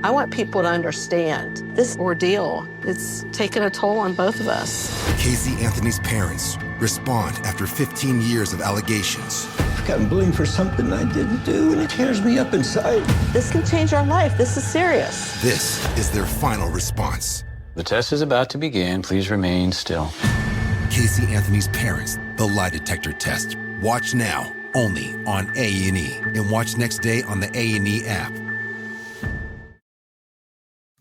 I want people to understand this ordeal. It's taken a toll on both of us. Casey Anthony's parents respond after 15 years of allegations. I've gotten blamed for something I didn't do, and it tears me up inside. This can change our life. This is serious. This is their final response. The test is about to begin. Please remain still. Casey Anthony's parents, the lie detector test. Watch now, only on A&E. And watch next day on the A&E app.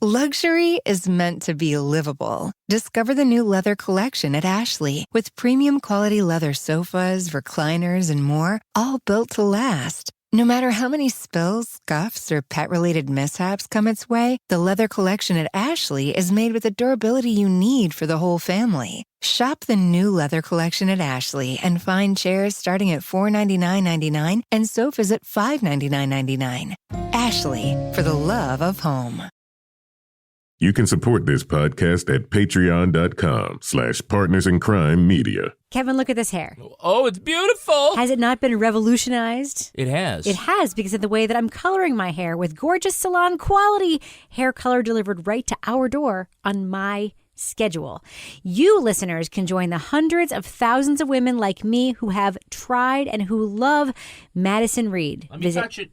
Luxury is meant to be livable. Discover the new leather collection at Ashley with premium quality leather sofas, recliners, and more, all built to last. No matter how many spills, scuffs, or pet-related mishaps come its way, the leather collection at Ashley is made with the durability you need for the whole family. Shop the new leather collection at Ashley and find chairs starting at $499.99 and sofas at $599.99. Ashley, for the love of home. You can support this podcast at patreon.com/partnersincrimemedia. Kevin, look at this hair. Oh, it's beautiful. Has it not been revolutionized? It has. It has, because of the way that I'm coloring my hair with gorgeous salon quality hair color delivered right to our door on my schedule. You listeners can join the hundreds of thousands of women like me who have tried and who love Madison Reed. Let me touch it.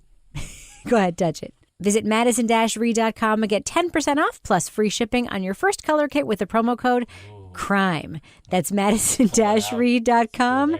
Go ahead, touch it. Visit madison-reed.com and get 10% off plus free shipping on your first color kit with the promo code CRIME. That's madison-reed.com.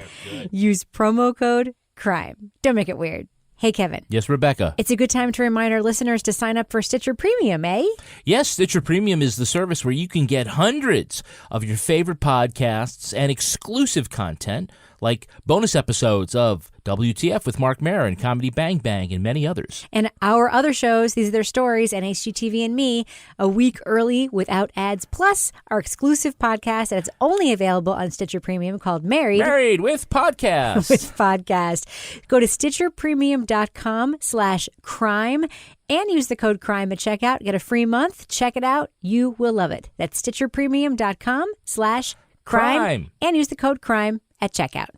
Use promo code CRIME. Don't make it weird. Hey, Kevin. Yes, Rebecca. It's a good time to remind our listeners to sign up for Stitcher Premium, eh? Yes, Stitcher Premium is the service where you can get hundreds of your favorite podcasts and exclusive content like bonus episodes of WTF with Mark Maron, Comedy Bang Bang, and many others. And our other shows, These Are Their Stories, and HGTV and Me, a week early without ads, plus our exclusive podcast that's only available on Stitcher Premium called Married with Podcast. with Podcast. Go to StitcherPremium.com/crime and use the code CRIME at checkout. Get a free month. Check it out. You will love it. That's StitcherPremium.com/crime and use the code CRIME at checkout.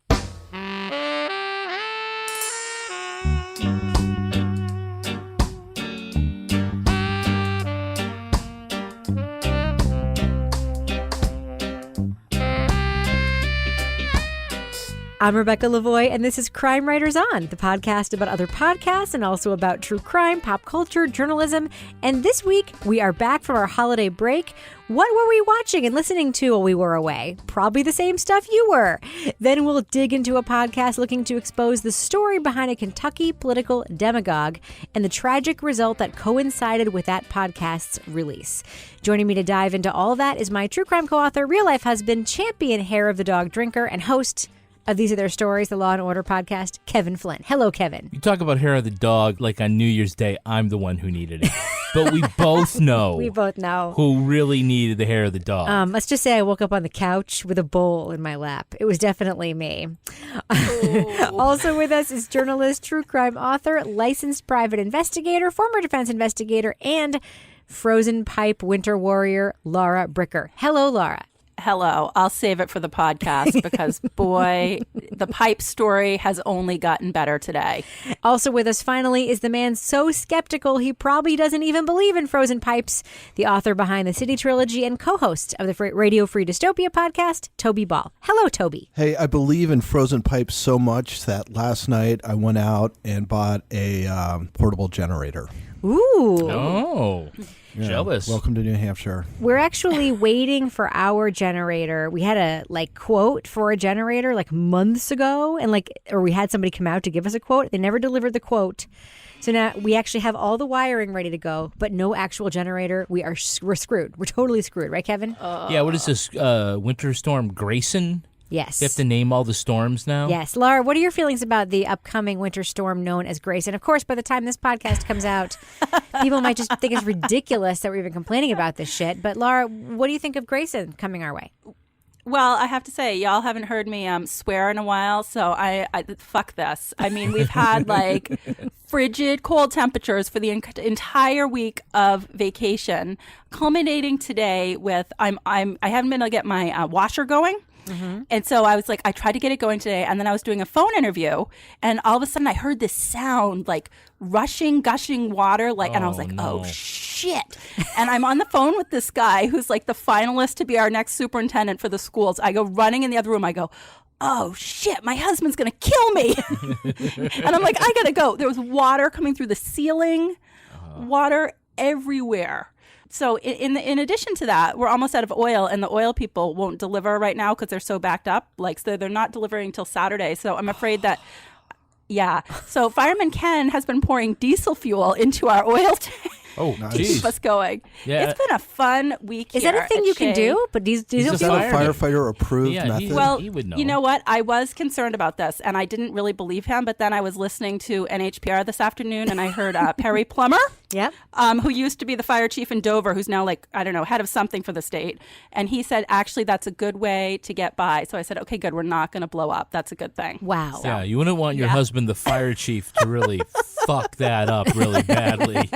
I'm Rebecca Lavoie, and this is Crime Writers On, the podcast about other podcasts and also about true crime, pop culture, journalism. And this week, we are back from our holiday break. What were we watching and listening to while we were away? Probably the same stuff you were. Then we'll dig into a podcast looking to expose the story behind a Kentucky political demagogue and the tragic result that coincided with that podcast's release. Joining me to dive into all that is my true crime co-author, real-life husband, champion hair of the dog drinker, and host of These Are Their Stories, the Law & Order podcast, Kevin Flynn. Hello, Kevin. You talk about hair of the dog like on New Year's Day, I'm the one who needed it. But we both know. We both know. Who really needed the hair of the dog. Let's just say I woke up on the couch with a bowl in my lap. It was definitely me. Also with us is journalist, true crime author, licensed private investigator, former defense investigator, and frozen pipe winter warrior, Laura Bricker. Hello, Laura. Hello. I'll save it for the podcast because, boy, the pipe story has only gotten better today. Also with us finally is the man so skeptical he probably doesn't even believe in frozen pipes, the author behind the City Trilogy and co-host of the Radio Free Dystopia podcast, Toby Ball. Hello, Toby. Hey, I believe in frozen pipes so much that last night I went out and bought a portable generator. Ooh. Oh. Yeah, jealous. Welcome to New Hampshire. We're actually waiting for our generator. We had a quote for a generator months ago, and or we had somebody come out to give us a quote. They never delivered the quote. So now we actually have all the wiring ready to go, but no actual generator. We're screwed. We're totally screwed, right, Kevin? Yeah, what is this? Winter Storm Grayson? Yes. You have to name all the storms now? Yes. Laura, what are your feelings about the upcoming winter storm known as Grayson? Of course, by the time this podcast comes out, people might just think it's ridiculous that we're even complaining about this shit. But Laura, what do you think of Grayson coming our way? Well, I have to say, y'all haven't heard me swear in a while, so I fuck this. I mean, we've had frigid cold temperatures for the entire week of vacation, culminating today with I haven't been able to get my washer going. Mm-hmm. And so I was I tried to get it going today, and then I was doing a phone interview, and all of a sudden I heard this sound rushing, gushing water, and I was no. oh shit. shit. And I'm on the phone with this guy who's like the finalist to be our next superintendent for the schools. I go running in the other room. I go, oh shit, my husband's going to kill me. And I'm like, I got to go. There was water coming through the ceiling, water everywhere. So in addition to that, we're almost out of oil, and the oil people won't deliver right now because they're so backed up. Like, so they're not delivering until Saturday. So I'm afraid that, yeah. So Fireman Ken has been pouring diesel fuel into our oil tank. Oh, to keep us going. Yeah. It's been a fun week. Is that a thing you can do? But Is that a firefighter approved method? Well, he would know. You know what? I was concerned about this, and I didn't really believe him. But then I was listening to NHPR this afternoon, and I heard Perry Plummer, who used to be the fire chief in Dover, who's now like, I don't know, head of something for the state. And he said, actually, that's a good way to get by. So I said, okay, good. We're not going to blow up. That's a good thing. Wow. Yeah, you wouldn't want your husband, the fire chief, to really fuck that up really badly.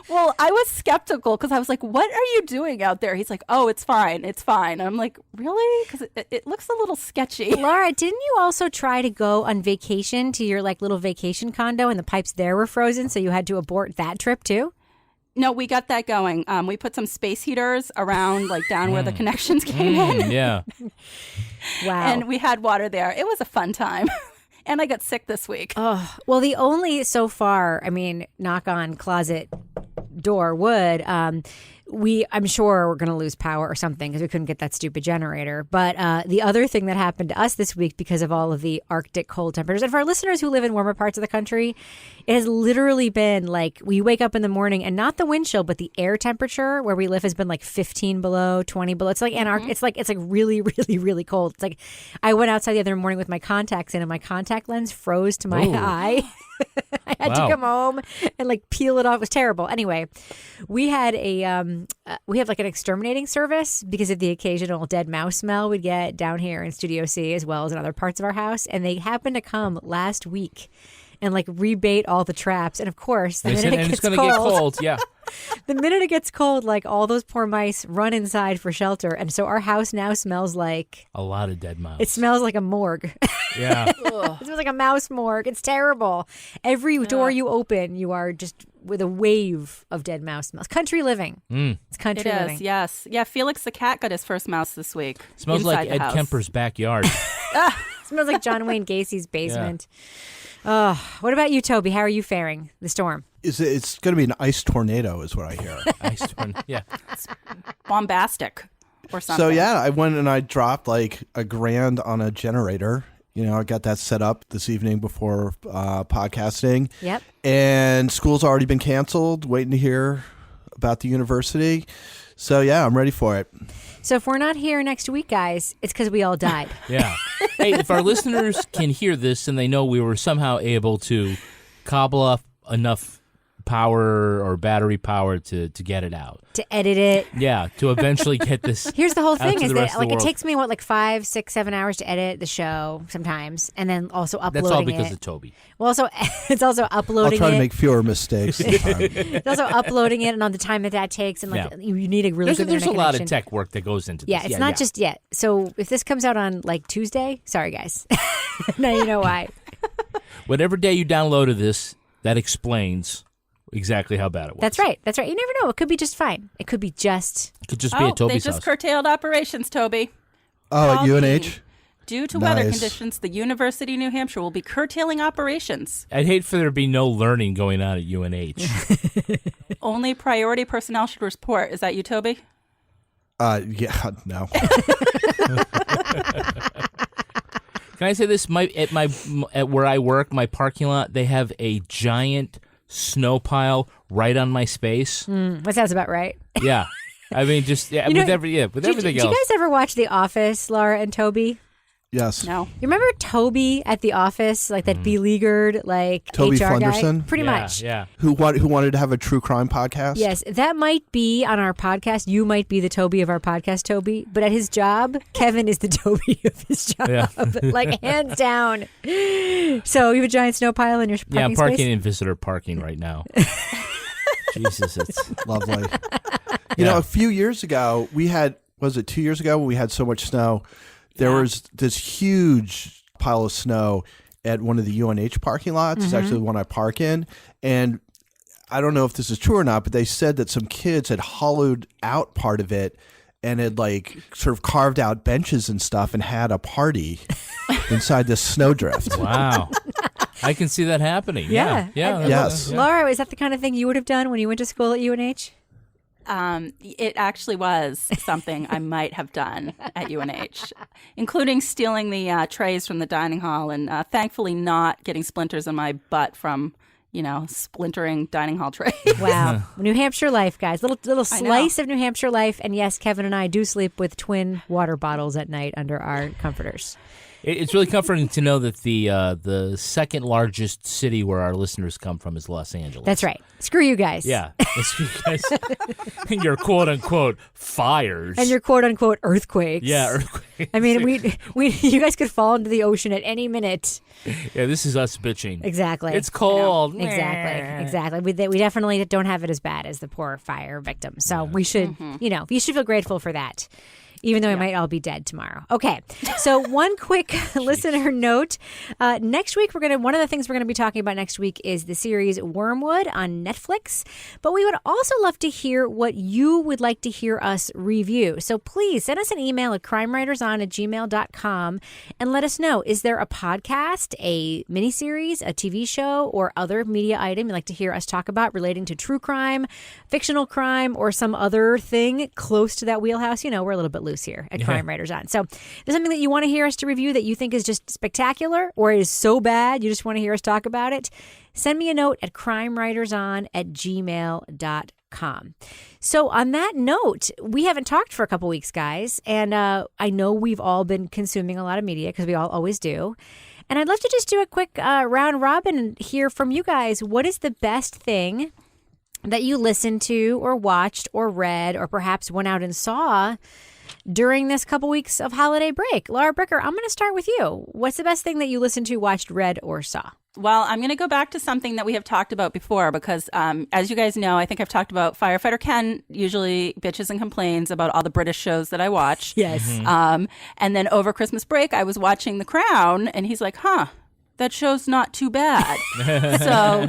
Well, I was skeptical because I was like, what are you doing out there? He's like, oh, it's fine. It's fine. And I'm like, really? Because it looks a little sketchy. Laura, didn't you also try to go on vacation to your like little vacation condo and the pipes there were frozen, so you had to abort that trip too? No, we got that going. We put some space heaters around, like down where the connections came in. Yeah. Wow. And we had water there. It was a fun time. And I got sick this week. Oh, well, the only so far, I mean, knock on closet door wood, I'm sure we're going to lose power or something because we couldn't get that stupid generator. But the other thing that happened to us this week because of all of the Arctic cold temperatures, and for our listeners who live in warmer parts of the country, it has literally been like we wake up in the morning and not the wind chill, but the air temperature where we live has been like 15 below, 20 below. It's like Antarctic. It's like really, really, really cold. It's like I went outside the other morning with my contacts in and my contact lens froze to my eye. I had to come home and like peel it off. It was terrible. Anyway, we had we have like an exterminating service because of the occasional dead mouse smell we'd get down here in Studio C as well as in other parts of our house. And they happened to come last week and like rebait all the traps. And of course, the minute it gets cold, yeah. The minute it gets cold, like all those poor mice run inside for shelter. And so our house now smells like a lot of dead mouse. It smells like a morgue. Yeah. It smells like a mouse morgue. It's terrible. Every door you open, you are just with a wave of dead mouse smells. Country living. It's country living. It is, yes. Yeah, Felix the cat got his first mouse this week. Smells like Ed Kemper's backyard. Smells like John Wayne Gacy's basement. Yeah. What about you, Toby? How are you faring the storm? It's going to be an ice tornado is what I hear. Ice tornado, yeah. It's bombastic or something. So, yeah, I went and I dropped like $1,000 on a generator. You know, I got that set up this evening before podcasting. Yep. And school's already been canceled, waiting to hear about the university. So, yeah, I'm ready for it. So if we're not here next week, guys, it's because we all died. Yeah. Hey, if our listeners can hear this and they know we were somehow able to cobble up enough power or battery power to get it out. To edit it. Yeah, to eventually get this. Here's the whole thing is that like it world. takes me like 5, 6, 7 hours to edit the show sometimes, and then also uploading it. That's all because of Toby. Well, also it's also uploading. I'll try to make fewer mistakes this time. It's also uploading it and on the time that takes, and like you need a really good There's a internet lot connection. of tech work that goes into this. Yeah, it's not just yet. So if this comes out on like Tuesday, sorry guys. Now you know why. Whatever day you downloaded this, that explains exactly how bad it was. That's right. That's right. You never know. It could be just fine. It could be just. It could just be at Toby's they just house. curtailed operations, Toby. Oh, at UNH? Due to weather conditions, the University of New Hampshire will be curtailing operations. I'd hate for there to be no learning going on at UNH. Only priority personnel should report. Is that you, Toby? Yeah, no. Can I say this? At where I work, my parking lot, they have a giant snow pile right on my space. That sounds about right. Yeah. I mean, just with everything else. Did you guys ever watch The Office, Laura and Toby? Yes. No. You remember Toby at The Office, like that beleaguered, like Toby HR Flenderson? guy? Pretty much. Yeah. Who wanted to have a true crime podcast? Yes, that might be on our podcast. You might be the Toby of our podcast, Toby. But at his job, Kevin is the Toby of his job. Yeah. Like, hands down. So you have a giant snow pile in your parking space? Yeah, I'm parking in visitor parking right now. Jesus, it's lovely. You know, a few years ago, we had, was it 2 years ago when we had so much snow? There was this huge pile of snow at one of the UNH parking lots. It's actually the one I park in. And I don't know if this is true or not, but they said that some kids had hollowed out part of it and had like sort of carved out benches and stuff and had a party inside this snowdrift. Wow. I can see that happening. Yeah. Yes. Laura, is that the kind of thing you would have done when you went to school at UNH? It actually was something I might have done at UNH, including stealing the trays from the dining hall and thankfully not getting splinters in my butt from, splintering dining hall trays. Wow. New Hampshire life, guys. Little slice of New Hampshire life. And yes, Kevin and I do sleep with twin water bottles at night under our comforters. It's really comforting to know that the second largest city where our listeners come from is Los Angeles. That's right. Screw you guys. Yeah. Screw you guys. And your quote-unquote fires. And your quote-unquote earthquakes. Yeah, earthquakes. I mean, you guys could fall into the ocean at any minute. Yeah, this is us bitching. Exactly. It's cold. Exactly. We definitely don't have it as bad as the poor fire victims. So we should, you should feel grateful for that. Even though we might all be dead tomorrow. Okay, so one quick listener note. Next week, one of the things we're going to be talking about next week is the series Wormwood on Netflix. But we would also love to hear what you would like to hear us review. So please send us an email at crimewriterson@gmail.com and let us know, is there a podcast, a miniseries, a TV show, or other media item you'd like to hear us talk about relating to true crime, fictional crime, or some other thing close to that wheelhouse? We're a little bit loose here at Crime Writers On. So if there's something that you want to hear us to review that you think is just spectacular or is so bad you just want to hear us talk about it, send me a note at crimewriterson@gmail.com. So on that note, we haven't talked for a couple weeks, guys, and I know we've all been consuming a lot of media because we all always do. And I'd love to just do a quick round robin and hear from you guys. What is the best thing that you listened to or watched or read or perhaps went out and saw during this couple weeks of holiday break? Laura Bricker, I'm going to start with you. What's the best thing that you listened to, watched, read, or saw? Well, I'm going to go back to something that we have talked about before because, as you guys know, I think I've talked about Firefighter Ken usually bitches and complains about all the British shows that I watch. Yes. And then over Christmas break, I was watching The Crown, and he's like, that show's not too bad. So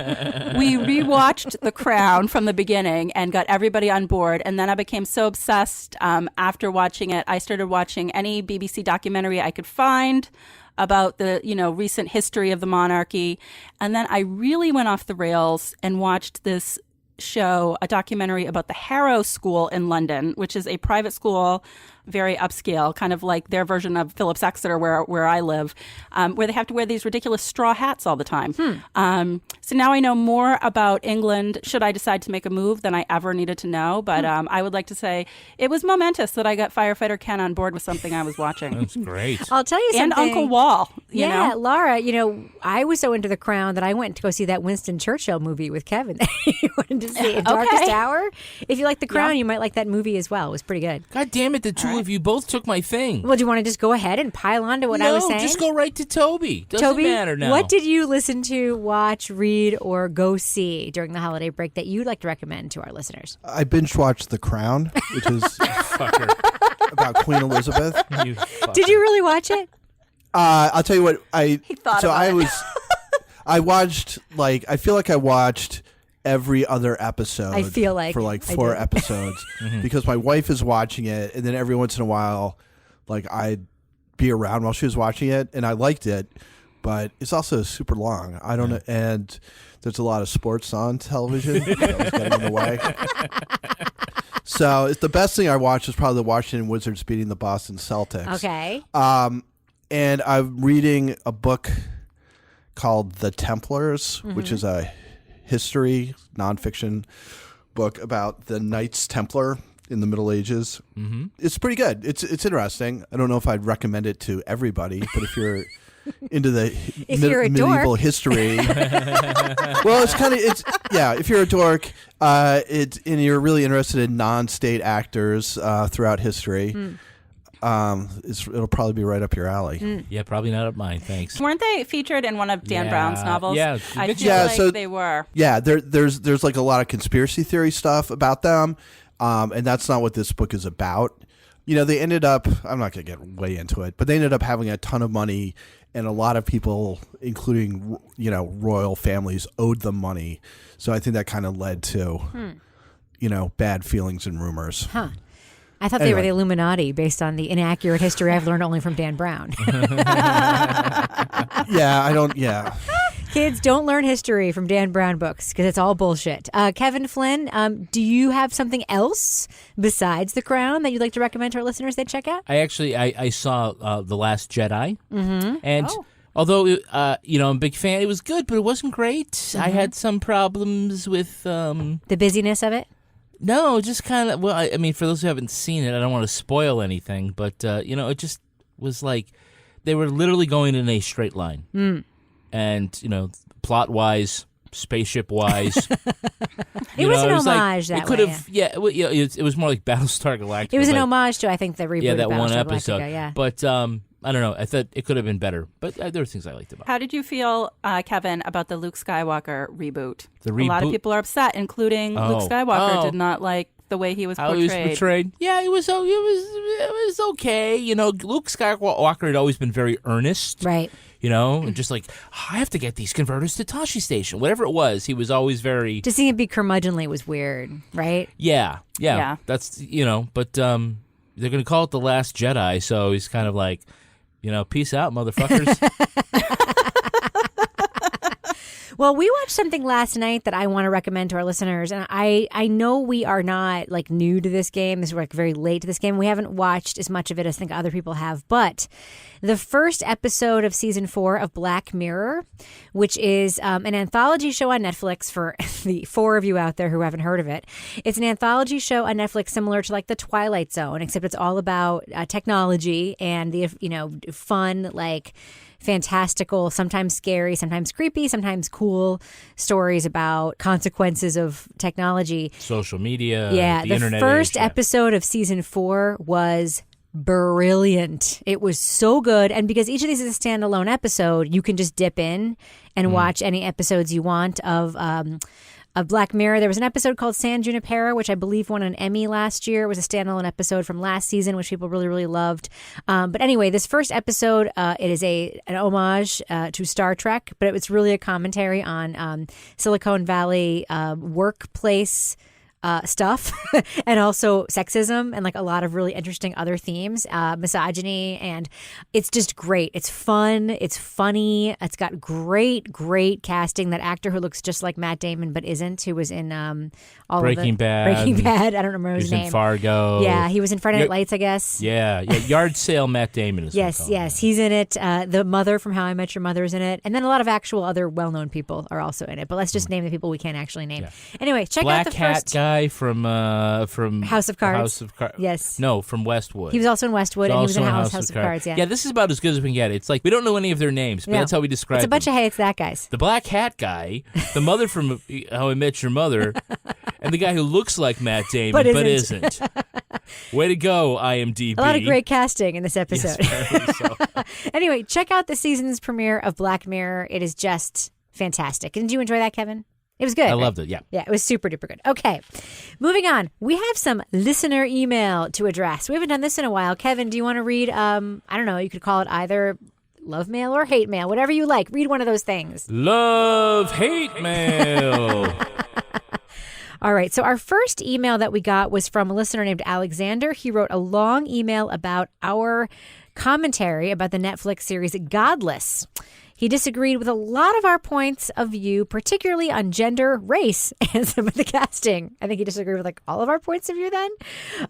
we rewatched The Crown from the beginning and got everybody on board. And then I became so obsessed after watching it, I started watching any BBC documentary I could find about the, recent history of the monarchy. And then I really went off the rails and watched this show, a documentary about the Harrow School in London, which is a private school, very upscale, kind of like their version of Phillips Exeter, where I live, where they have to wear these ridiculous straw hats all the time. So now I know more about England, should I decide to make a move, than I ever needed to know. But I would like to say it was momentous that I got Firefighter Ken on board with something I was watching. That's great. I'll tell you something. And Uncle Wall. You know? Laura, I was so into The Crown that I went to go see that Winston Churchill movie with Kevin. You wanted to see it, Darkest Hour. If you like The Crown, you might like that movie as well. It was pretty good. God damn it, the two of you both took my thing. Well, do you want to just go ahead and pile on to what I was saying? No, just go right to Toby. Doesn't matter now. What did you listen to, watch, read, or go see during the holiday break that you'd like to recommend to our listeners? I binge watched The Crown, which is about Queen Elizabeth. Did you really watch it? I'll tell you what. I watched I feel like I watched every other episode. I feel like for 4 episodes because my wife is watching it, and then every once in a while, I'd be around while she was watching it, and I liked it, but it's also super long. I don't know, and there's a lot of sports on television that was getting in the way. So it's the best thing I watched is probably the Washington Wizards beating the Boston Celtics. Okay. And I'm reading a book called The Templars, which is a history nonfiction book about the Knights Templar in the Middle Ages. It's pretty good. It's interesting. I don't know if I'd recommend it to everybody, but if you're into the medieval history, well, if you're a dork, and you're really interested in non-state actors throughout history. It'll probably be right up your alley. Yeah, probably not up mine. Thanks. Weren't they featured in one of Dan Brown's novels? Yeah, I feel like they were. Yeah, there's a lot of conspiracy theory stuff about them, and that's not what this book is about. they ended up, I'm not going to get way into it, but they ended up having a ton of money, and a lot of people, including, royal families, owed them money. So I think that kind of led to, bad feelings and rumors. Huh. I thought they were the Illuminati based on the inaccurate history I've learned only from Dan Brown. Yeah. Kids, don't learn history from Dan Brown books because it's all bullshit. Kevin Flynn, do you have something else besides The Crown that you'd like to recommend to our listeners they check out? I saw The Last Jedi. Mm-hmm. And although, I'm a big fan, it was good, but it wasn't great. Mm-hmm. I had some problems with... the busyness of it? No, just kind of, for those who haven't seen it, I don't want to spoil anything, but, it just was like they were literally going in a straight line. Mm. And, plot-wise, spaceship-wise. It was an homage that way. It could have, it was more like Battlestar Galactica. It was an homage to, I think, the reboot that of Battlestar one episode. Galactica, yeah. But, I don't know. I thought it could have been better, but there were things I liked about it. How did you feel, Kevin, about the Luke Skywalker reboot? The reboot? A lot of people are upset, including Luke Skywalker did not like the way he was portrayed. Yeah, it was okay. Luke Skywalker had always been very earnest. Right. And just like, I have to get these converters to Tashi Station. Whatever it was, he was always very... To see him be curmudgeonly was weird, right? Yeah. That's, but they're going to call it The Last Jedi, so he's kind of like... peace out, motherfuckers. Well, we watched something last night that I want to recommend to our listeners. And I know we are not like new to this game. We're like very late to this game. We haven't watched as much of it as I think other people have. But the first episode of season 4 of Black Mirror, which is an anthology show on Netflix for the 4 of you out there who haven't heard of it. It's an anthology show on Netflix similar to like The Twilight Zone, except it's all about technology and the, fun, like fantastical, sometimes scary, sometimes creepy, sometimes cool stories about consequences of technology. Social media, the internet first age, episode of season 4 was brilliant. It was so good. And because each of these is a standalone episode, you can just dip in and watch any episodes you want of Black Mirror. There was an episode called San Junipero, which I believe won an Emmy last year. It was a standalone episode from last season, which people really, really loved. But anyway, this first episode, it is an homage to Star Trek, but it's really a commentary on Silicon Valley workplace stuff and also sexism and like a lot of really interesting other themes, misogyny, and it's just great. It's fun. It's funny. It's got great casting. That actor who looks just like Matt Damon but isn't, who was in all Breaking of Bad. Breaking Bad. I don't remember his name. He was in Fargo. Yeah, he was in Friday Night Lights, I guess. Yeah. Yard Sale Matt Damon is yes, he's in it. The mother from How I Met Your Mother is in it, and then a lot of actual other well-known people are also in it. But let's just name the people we can't actually name. Yeah. Anyway, check Black out the Hat first guy from House of Cards. House of Cards. Yes. No, from Westwood. He was also in Westwood, and he was in House of Cards. Yeah, this is about as good as we can get. It's like we don't know any of their names, but that's how we describe them. It's a bunch of hey, it's that guys. The Black Hat guy, the mother from How I Met Your Mother, and the guy who looks like Matt Damon but isn't. Way to go, IMDb. A lot of great casting in this episode. Yes, very so. Anyway, check out the season's premiere of Black Mirror. It is just fantastic. Didn't you enjoy that, Kevin? It was good. I loved it, yeah. Yeah, it was super duper good. Okay, moving on. We have some listener email to address. We haven't done this in a while. Kevin, do you want to read, I don't know, you could call it either love mail or hate mail, whatever you like. Read one of those things. Love, hate mail. All right, so our first email that we got was from a listener named Alexander. He wrote a long email about our commentary about the Netflix series Godless. He disagreed with a lot of our points of view, particularly on gender, race, and some of the casting. I think he disagreed with like all of our points of view then.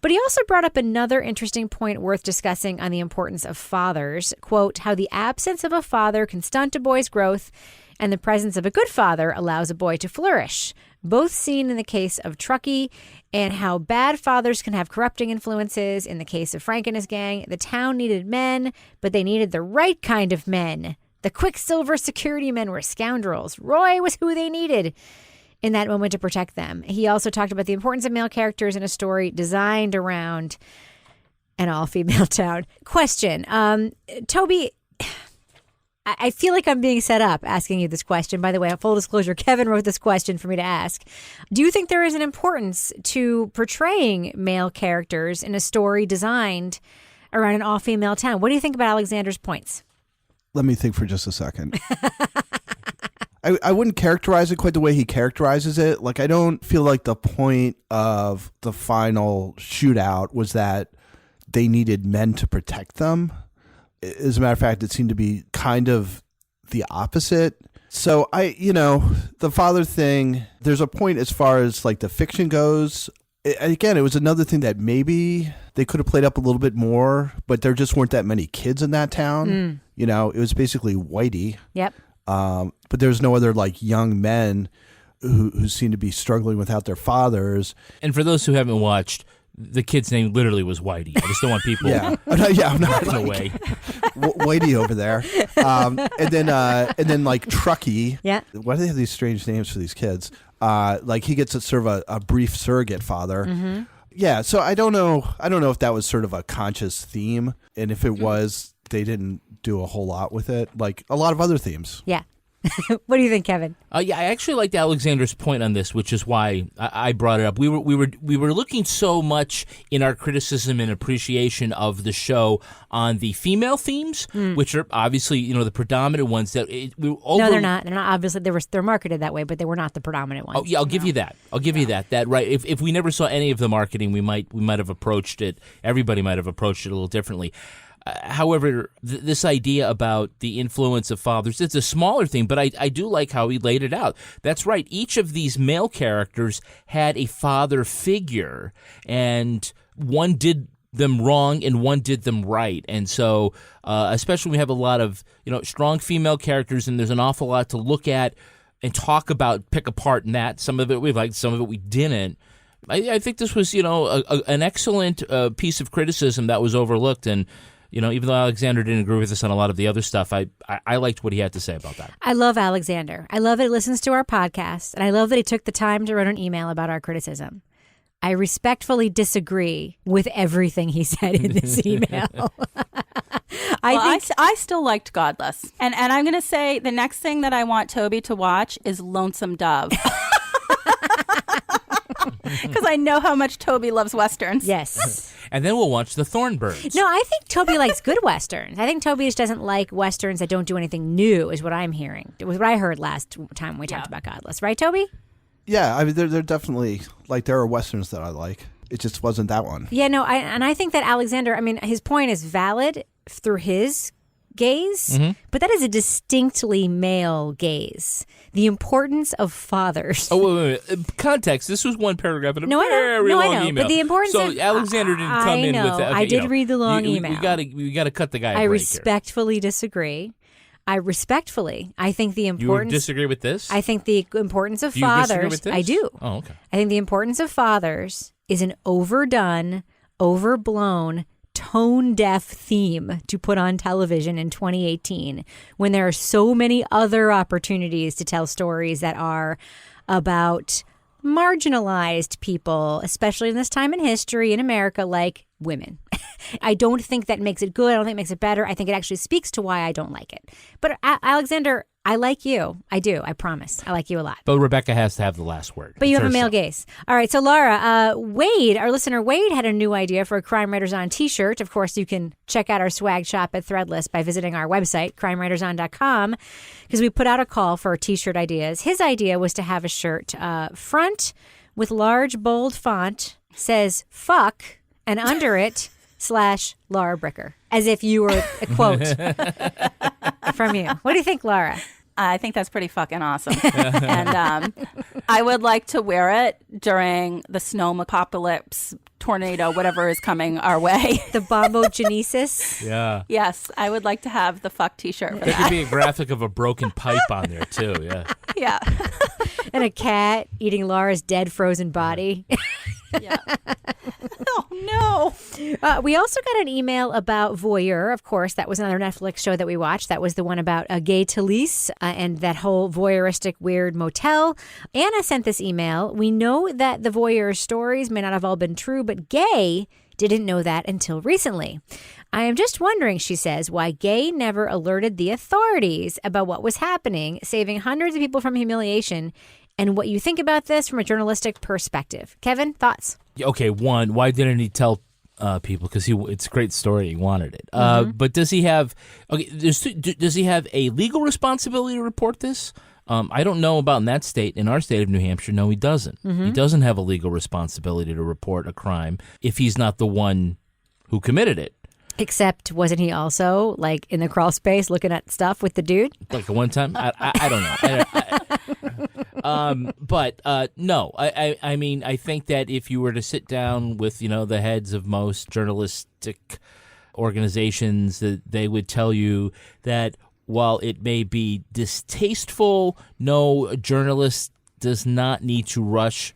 But he also brought up another interesting point worth discussing on the importance of fathers. Quote, how the absence of a father can stunt a boy's growth and the presence of a good father allows a boy to flourish. Both seen in the case of Truckee and how bad fathers can have corrupting influences. In the case of Frank and his gang, the town needed men, but they needed the right kind of men. The Quicksilver security men were scoundrels. Roy was who they needed in that moment to protect them. He also talked about the importance of male characters in a story designed around an all-female town. Question, Toby, I feel like I'm being set up asking you this question. By the way, full disclosure, Kevin wrote this question for me to ask. Do you think there is an importance to portraying male characters in a story designed around an all-female town? What do you think about Alexander's points? Let me think for just a second. I wouldn't characterize it quite the way he characterizes it. Like, I don't feel like the point of the final shootout was that they needed men to protect them. As a matter of fact, it seemed to be kind of the opposite. So the father thing, there's a point as far as like the fiction goes. Again, it was another thing that maybe they could have played up a little bit more, but there just weren't that many kids in that town. It was basically whitey. Yep. But there's no other like young men who seem to be struggling without their fathers. And for those who haven't watched, the kid's name literally was Whitey. I just don't want people I'm not in the way. Whitey over there. And then like Truckee. Yeah. Why do they have these strange names for these kids? Like he gets sort of a brief surrogate father. Mm-hmm. Yeah. So I don't know if that was sort of a conscious theme. And if it was, they didn't do a whole lot with it, like a lot of other themes. Yeah. What do you think, Kevin? I actually liked Alexander's point on this, which is why I brought it up. We were looking so much in our criticism and appreciation of the show on the female themes, which are obviously the predominant ones. That no, they're not. They're not. Obviously, they're marketed that way, but they were not the predominant ones. Oh yeah, I'll give you that. That right. If we never saw any of the marketing, we might have approached it. Everybody might have approached it a little differently. However, this idea about the influence of fathers, it's a smaller thing, but I do like how he laid it out. That's right. Each of these male characters had a father figure, and one did them wrong and one did them right. And so, especially when we have a lot of strong female characters, and there's an awful lot to look at and talk about, pick apart in that. Some of it we liked, some of it we didn't. I think this was, an excellent piece of criticism that was overlooked. And even though Alexander didn't agree with us on a lot of the other stuff, I liked what he had to say about that. I love Alexander. I love that he listens to our podcast, and I love that he took the time to write an email about our criticism. I respectfully disagree with everything he said in this email. I still liked Godless. And I'm going to say the next thing that I want Toby to watch is Lonesome Dove. Because I know how much Toby loves Westerns. Yes. And then we'll watch The Thornbirds. No, I think Toby likes good Westerns. I think Toby just doesn't like Westerns that don't do anything new, is what I'm hearing. It was what I heard last time we talked about Godless. Right, Toby? Yeah, I mean, they're definitely, like, there are Westerns that I like. It just wasn't that one. Yeah, no, I think that Alexander, his point is valid through his gaze, but that is a distinctly male gaze. The importance of fathers. Oh, wait. Context. This was one paragraph in a very long email. But the importance so Alexander didn't come in with that. Okay, I did read the long email. We got to cut the guy a break I respectfully disagree. I think the importance... You disagree with this? I think the importance of do you fathers... disagree with this? I do. Oh, okay. I think the importance of fathers is an overdone, overblown, tone-deaf theme to put on television in 2018 when there are so many other opportunities to tell stories that are about marginalized people, especially in this time in history in America, like women. I don't think that makes it good. I don't think it makes it better. I think it actually speaks to why I don't like it. But Alexander, I like you. I do. I promise. I like you a lot. But Rebecca has to have the last word. But you have a male gaze. All right. So Laura, Wade, our listener Wade, had a new idea for a Crime Writers On t-shirt. Of course, you can check out our swag shop at Threadless by visiting our website, crimewriterson.com, because we put out a call for t-shirt ideas. His idea was to have a shirt front with large, bold font says fuck, and under it /Laura Bricker, as if you were a quote from you. What do you think, Laura? I think that's pretty fucking awesome. And I would like to wear it during the snow apocalypse, tornado, whatever is coming our way. The bombogenesis? Yeah. Yes, I would like to have the fuck t-shirt for that. Could be a graphic of a broken pipe on there, too. Yeah. Yeah. And a cat eating Laura's dead frozen body. Yeah. Oh, no. We also got an email about Voyeur. Of course, that was another Netflix show that we watched. That was the one about Gay Talese and that whole voyeuristic weird motel. Anna sent this email. We know that the Voyeur stories may not have all been true, but Gay Didn't know that until recently. I am just wondering, she says, why Gay never alerted the authorities about what was happening, saving hundreds of people from humiliation, and what you think about this from a journalistic perspective. Kevin, thoughts? Okay, one, why didn't he tell people? Because it's a great story. He wanted it. But does he have? Okay, does he have a legal responsibility to report this? I don't know about in that state. In our state of New Hampshire, no, he doesn't. He doesn't have a legal responsibility to report a crime if he's not the one who committed it. Except, wasn't he also like in the crawl space looking at stuff with the dude? Like one time, I don't know. But no, I mean, I think that if you were to sit down with the heads of most journalistic organizations, that they would tell you that while it may be distasteful, no journalist does not need to rush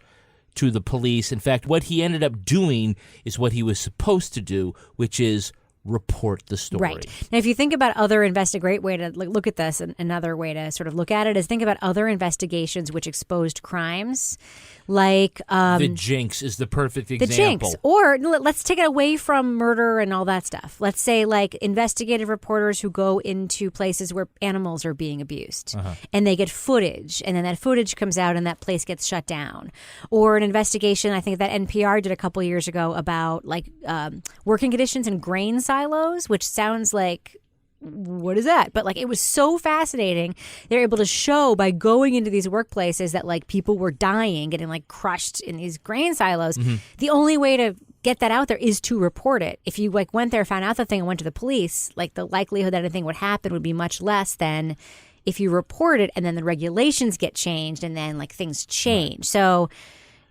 to the police. In fact, what he ended up doing is what he was supposed to do, which is report the story. Right. Now, if you think about other great way to look at this, and another way to sort of look at it is think about other investigations which exposed crimes, like the Jinx is the perfect example. The Jinx, or let's take it away from murder and all that stuff. Let's say like investigative reporters who go into places where animals are being abused, and they get footage, and then that footage comes out, and that place gets shut down. Or an investigation, I think that NPR did a couple years ago about like working conditions in grain silos, which sounds like, what is that? But like, it was so fascinating. They're able to show by going into these workplaces that like people were dying, getting like crushed in these grain silos. The only way to get that out there is to report it. If you like went there, found out the thing, and went to the police, like the likelihood that anything would happen would be much less than if you report it and then the regulations get changed and then like things change. Right. So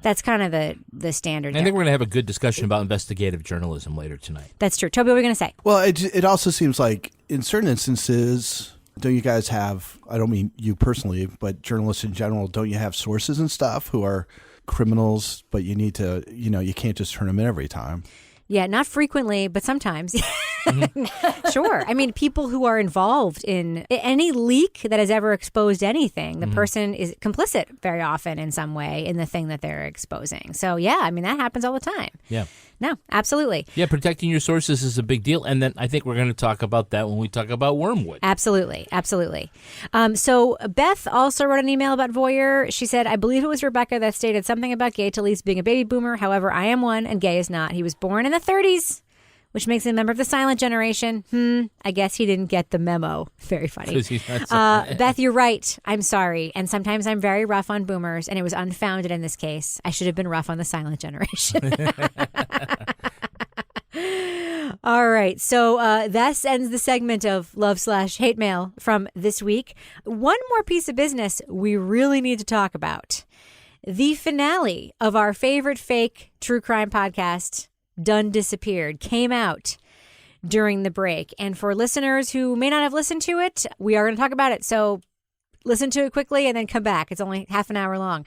that's kind of the standard. I think we're going to have a good discussion about investigative journalism later tonight. That's true. Toby, what are we going to say? Well, it also seems like in certain instances, don't you guys have, I don't mean you personally, but journalists in general, don't you have sources and stuff who are criminals, but you need to, you can't just turn them in every time? Yeah, not frequently, but sometimes. Sure. I mean, people who are involved in any leak that has ever exposed anything, the person is complicit very often in some way in the thing that they're exposing. So, yeah, I mean, that happens all the time. Yeah. No, absolutely. Yeah, protecting your sources is a big deal. And then I think we're going to talk about that when we talk about Wormwood. Absolutely. Absolutely. So Beth also wrote an email about Voyeur. She said, I believe it was Rebecca that stated something about Gay Talese being a baby boomer. However, I am one and Gay is not. He was born in the 30s. Which makes him a member of the silent generation. I guess he didn't get the memo. Very funny. Beth, you're right. I'm sorry. And sometimes I'm very rough on boomers, and it was unfounded in this case. I should have been rough on the silent generation. All right. So that ends the segment of love/hate mail from this week. One more piece of business we really need to talk about. The finale of our favorite fake true crime podcast, Done Disappeared, came out during the break. And for listeners who may not have listened to it, we are going to talk about it. So listen to it quickly and then come back. It's only half an hour long.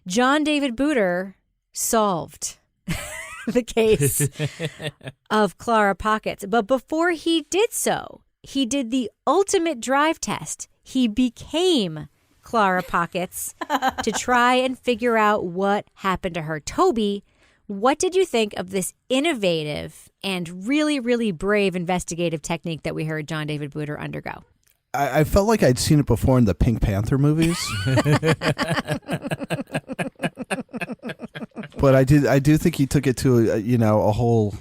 John David Booter solved the case of Clara Pockets. But before he did so, he did the ultimate drive test. He became Clara Pockets to try and figure out what happened to her. Toby, what did you think of this innovative and really, really brave investigative technique that we heard John David Booter undergo? I felt like I'd seen it before in the Pink Panther movies. But I do think he took it to a whole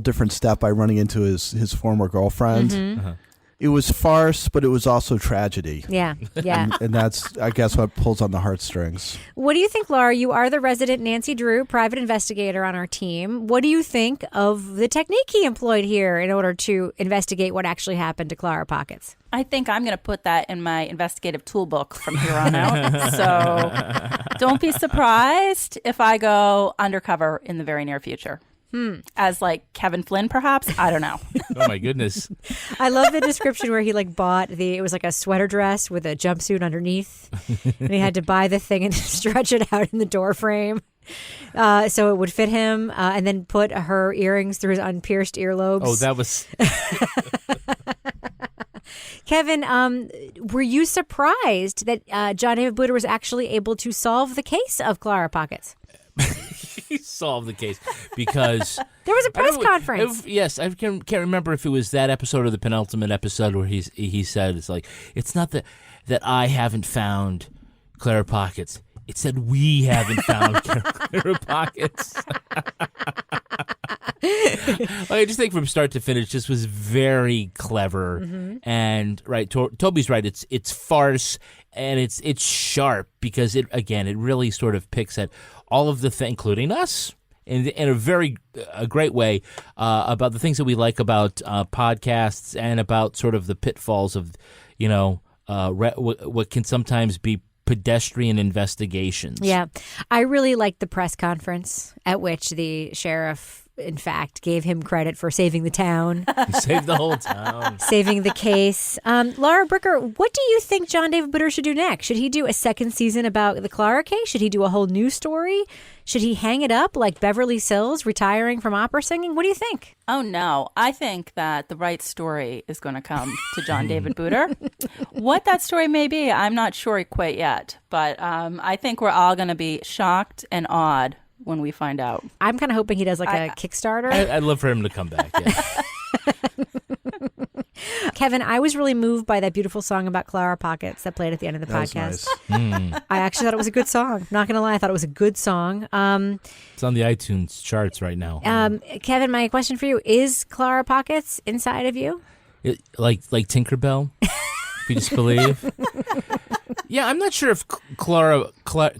different step by running into his former girlfriend. It was farce, but it was also tragedy. Yeah. And that's, I guess, what pulls on the heartstrings. What do you think, Laura? You are the resident Nancy Drew, private investigator on our team. What do you think of the technique he employed here in order to investigate what actually happened to Clara Pockets? I think I'm going to put that in my investigative toolbook from here on out. So don't be surprised if I go undercover in the very near future. As like Kevin Flynn, perhaps? I don't know. Oh, my goodness. I love the description where he bought it was like a sweater dress with a jumpsuit underneath. And he had to buy the thing and stretch it out in the door frame so it would fit him, and then put her earrings through his unpierced earlobes. Oh, that was... Kevin, were you surprised that John David Booter was actually able to solve the case of Clara Pockets? solve the case because there was a press conference. Yes, I can't remember if it was that episode or the penultimate episode where he said it's not that I haven't found Clara Pockets. It said we haven't found Clara Pockets. I just think from start to finish, this was very clever. And right, Toby's right. It's farce and it's sharp because it really sort of picks at all of the things, including us, in a great way about the things that we like about podcasts and about sort of the pitfalls of what can sometimes be pedestrian investigations. Yeah. I really liked the press conference at which the sheriff, in fact, gave him credit for saving the town. He saved the whole town. Saving the case. Laura Bricker, what do you think John David Butter should do next? Should he do a second season about the Clara case? Should he do a whole new story? Should he hang it up like Beverly Sills retiring from opera singing? What do you think? Oh, no. I think that the right story is going to come to John David Butter. What that story may be, I'm not sure quite yet. But I think we're all going to be shocked and awed when we find out. I'm kind of hoping he does like a Kickstarter. I'd love for him to come back, yeah. Kevin, I was really moved by that beautiful song about Clara Pockets that played at the end of the podcast. Nice. I actually thought it was a good song. Not going to lie, I thought it was a good song. It's on the iTunes charts right now. Kevin, my question for you, is Clara Pockets inside of you? Like Tinkerbell, if you just believe. Yeah, I'm not sure if Clara. I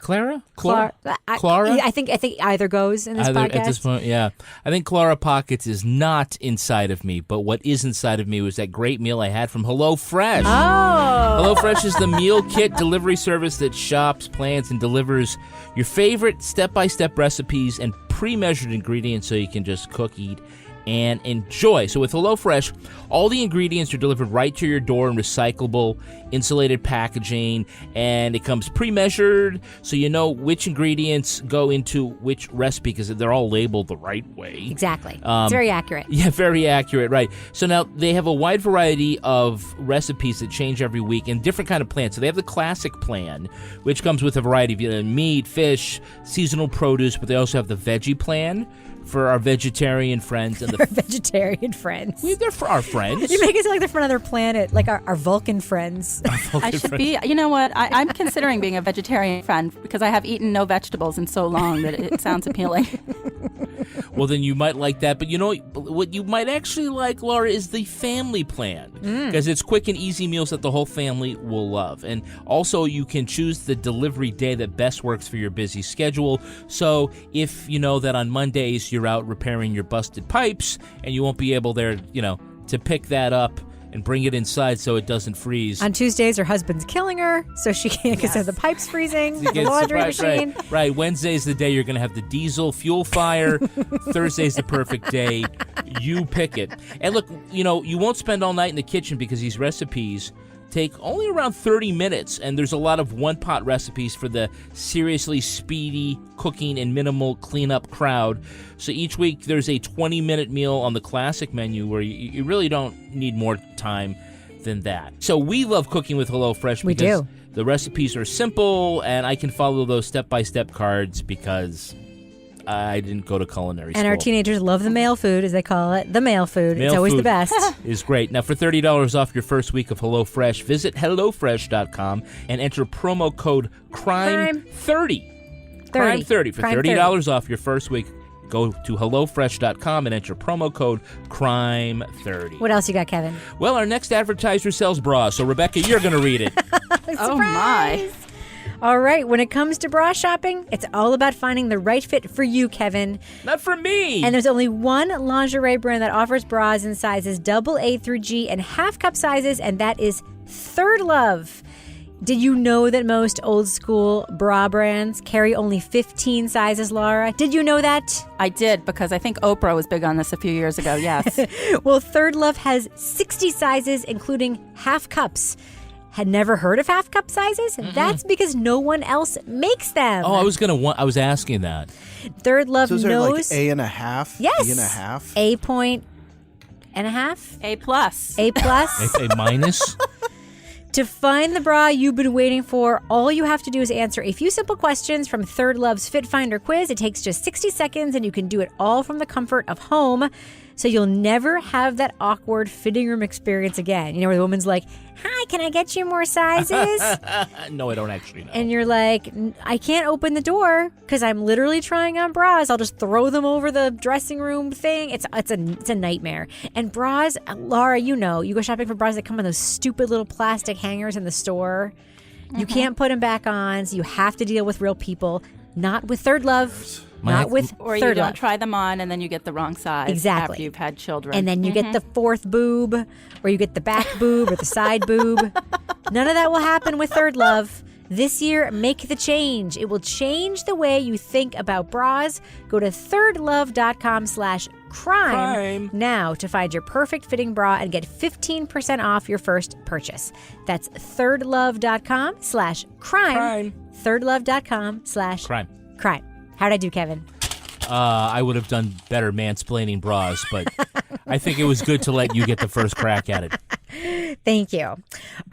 think either goes in this podcast. At this point, yeah. I think Clara Pockets is not inside of me, but what is inside of me was that great meal I had from HelloFresh. Oh! HelloFresh is the meal kit delivery service that shops, plans, and delivers your favorite step-by-step recipes and pre-measured ingredients so you can just cook, eat, and enjoy. So with HelloFresh, all the ingredients are delivered right to your door in recyclable, insulated packaging, and it comes pre-measured so you know which ingredients go into which recipe because they're all labeled the right way. Exactly. It's very accurate. Yeah, very accurate, right. So now they have a wide variety of recipes that change every week and different kind of plans. So they have the classic plan, which comes with a variety of meat, fish, seasonal produce, but they also have the veggie plan for our vegetarian friends. And our vegetarian friends. They're for our friends. You make it sound like they're from another planet, like our Vulcan friends. I should be, you know what, I'm considering being a vegetarian friend because I have eaten no vegetables in so long that it sounds appealing. Well, then you might like that. But you know what you might actually like, Laura, is the family plan. Because it's quick and easy meals that the whole family will love. And also you can choose the delivery day that best works for your busy schedule. So if you know that on Mondays you're out repairing your busted pipes and you won't be able there, to pick that up and bring it inside so it doesn't freeze. On Tuesdays, her husband's killing her, so she can't because of the pipes freezing, the laundry machine. Right. Wednesday's the day you're going to have the diesel fuel fire. Thursday's the perfect day. You pick it. And look, you won't spend all night in the kitchen because these recipes take only around 30 minutes, and there's a lot of one-pot recipes for the seriously speedy cooking and minimal cleanup crowd. So each week there's a 20-minute meal on the classic menu where you really don't need more time than that. So we love cooking with HelloFresh because the recipes are simple, and I can follow those step-by-step cards because I didn't go to culinary school. And our teenagers love the male food, as they call it. The male food. It's always the best. Is great. Now, for $30 off your first week of HelloFresh, visit HelloFresh.com and enter promo code CRIME30. CRIME30. For $30 off your first week, go to HelloFresh.com and enter promo code CRIME30. What else you got, Kevin? Well, our next advertiser sells bras, so Rebecca, you're going to read it. Oh, my. All right, when it comes to bra shopping, it's all about finding the right fit for you, Kevin. Not for me. And there's only one lingerie brand that offers bras in sizes AA through G and half cup sizes, and that is Third Love. Did you know that most old school bra brands carry only 15 sizes, Laura? Did you know that? I did, because I think Oprah was big on this a few years ago, yes. Well, Third Love has 60 sizes, including half cups. Had never heard of half cup sizes? Mm-mm. That's because no one else makes them. Oh, I was asking that. Third Love knows. So is there like A and a half? Yes. A and a half? A point and a half? A plus. A plus? A minus? To find the bra you've been waiting for, all you have to do is answer a few simple questions from Third Love's Fit Finder quiz. It takes just 60 seconds, and you can do it all from the comfort of home. So you'll never have that awkward fitting room experience again. You know, where the woman's like, hi, can I get you more sizes? No, I don't actually know. And you're like, I can't open the door because I'm literally trying on bras. I'll just throw them over the dressing room thing. It's a nightmare. And bras, Laura, you know, you go shopping for bras that come on those stupid little plastic hangers in the store. You can't put them back on, so you have to deal with real people. Not with Third Love. Not with or Third you don't Love. try them on and then you get the wrong size Exactly. after you've had children. And then you get the fourth boob, or you get the back boob or the side boob. None of that will happen with Third Love. This year, make the change. It will change the way you think about bras. Go to thirdlove.com/crime now to find your perfect fitting bra and get 15% off your first purchase. That's thirdlove.com/crime. Thirdlove.com/crime. How'd I do, Kevin? I would have done better mansplaining bras, but I think it was good to let you get the first crack at it. Thank you.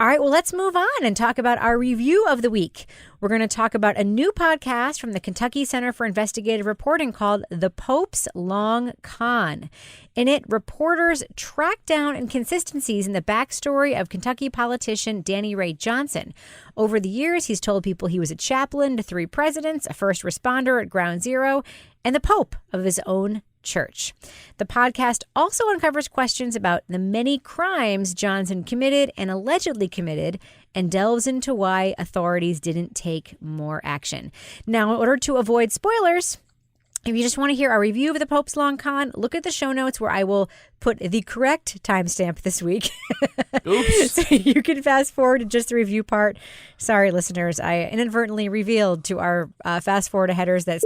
All right, well, let's move on and talk about our review of the week. We're going to talk about a new podcast from the Kentucky Center for Investigative Reporting called The Pope's Long Con. In it, reporters track down inconsistencies in the backstory of Kentucky politician Danny Ray Johnson. Over the years, he's told people he was a chaplain to 3 presidents, a first responder at Ground Zero, and the Pope of his own church. The podcast also uncovers questions about the many crimes Johnson committed and allegedly committed, and delves into why authorities didn't take more action. Now, in order to avoid spoilers, if you just want to hear our review of the Pope's Long Con, look at the show notes where I will put the correct timestamp this week. Oops. So you can fast forward to just the review part. Sorry, listeners, I inadvertently revealed to our fast forward headers that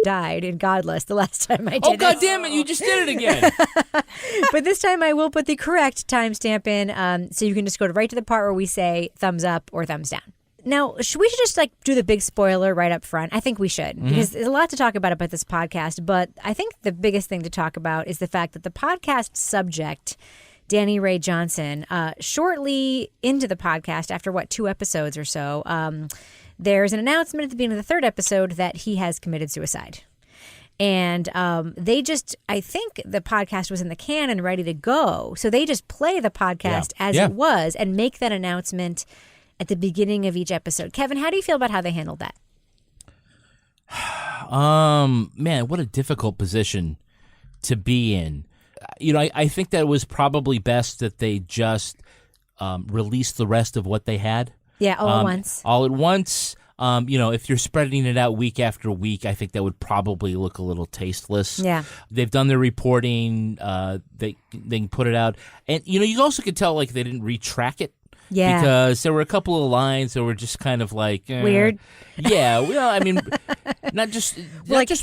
died in Godless the last time I did it. God damn it, you just did it again. But this time I will put the correct timestamp in, so you can just go right to the part where we say thumbs up or thumbs down. Now, we should just do the big spoiler right up front. I think we should, because there's a lot to talk about this podcast. But I think the biggest thing to talk about is the fact that the podcast subject, Danny Ray Johnson, shortly into the podcast, after 2 episodes or so, there's an announcement at the beginning of the 3rd episode that he has committed suicide. And I think the podcast was in the can and ready to go. So they just play the podcast as it was and make that announcement at the beginning of each episode. Kevin, how do you feel about how they handled that? Man, what a difficult position to be in. You know, I think that it was probably best that they just released the rest of what they had. Yeah, all at once. All at once. You know, if you're spreading it out week after week, I think that would probably look a little tasteless. Yeah. They've done their reporting. They can put it out. And, you know, you also could tell, they didn't retrack it. Yeah. Because there were a couple of lines that were just kind of weird. Yeah. Well, I mean, not just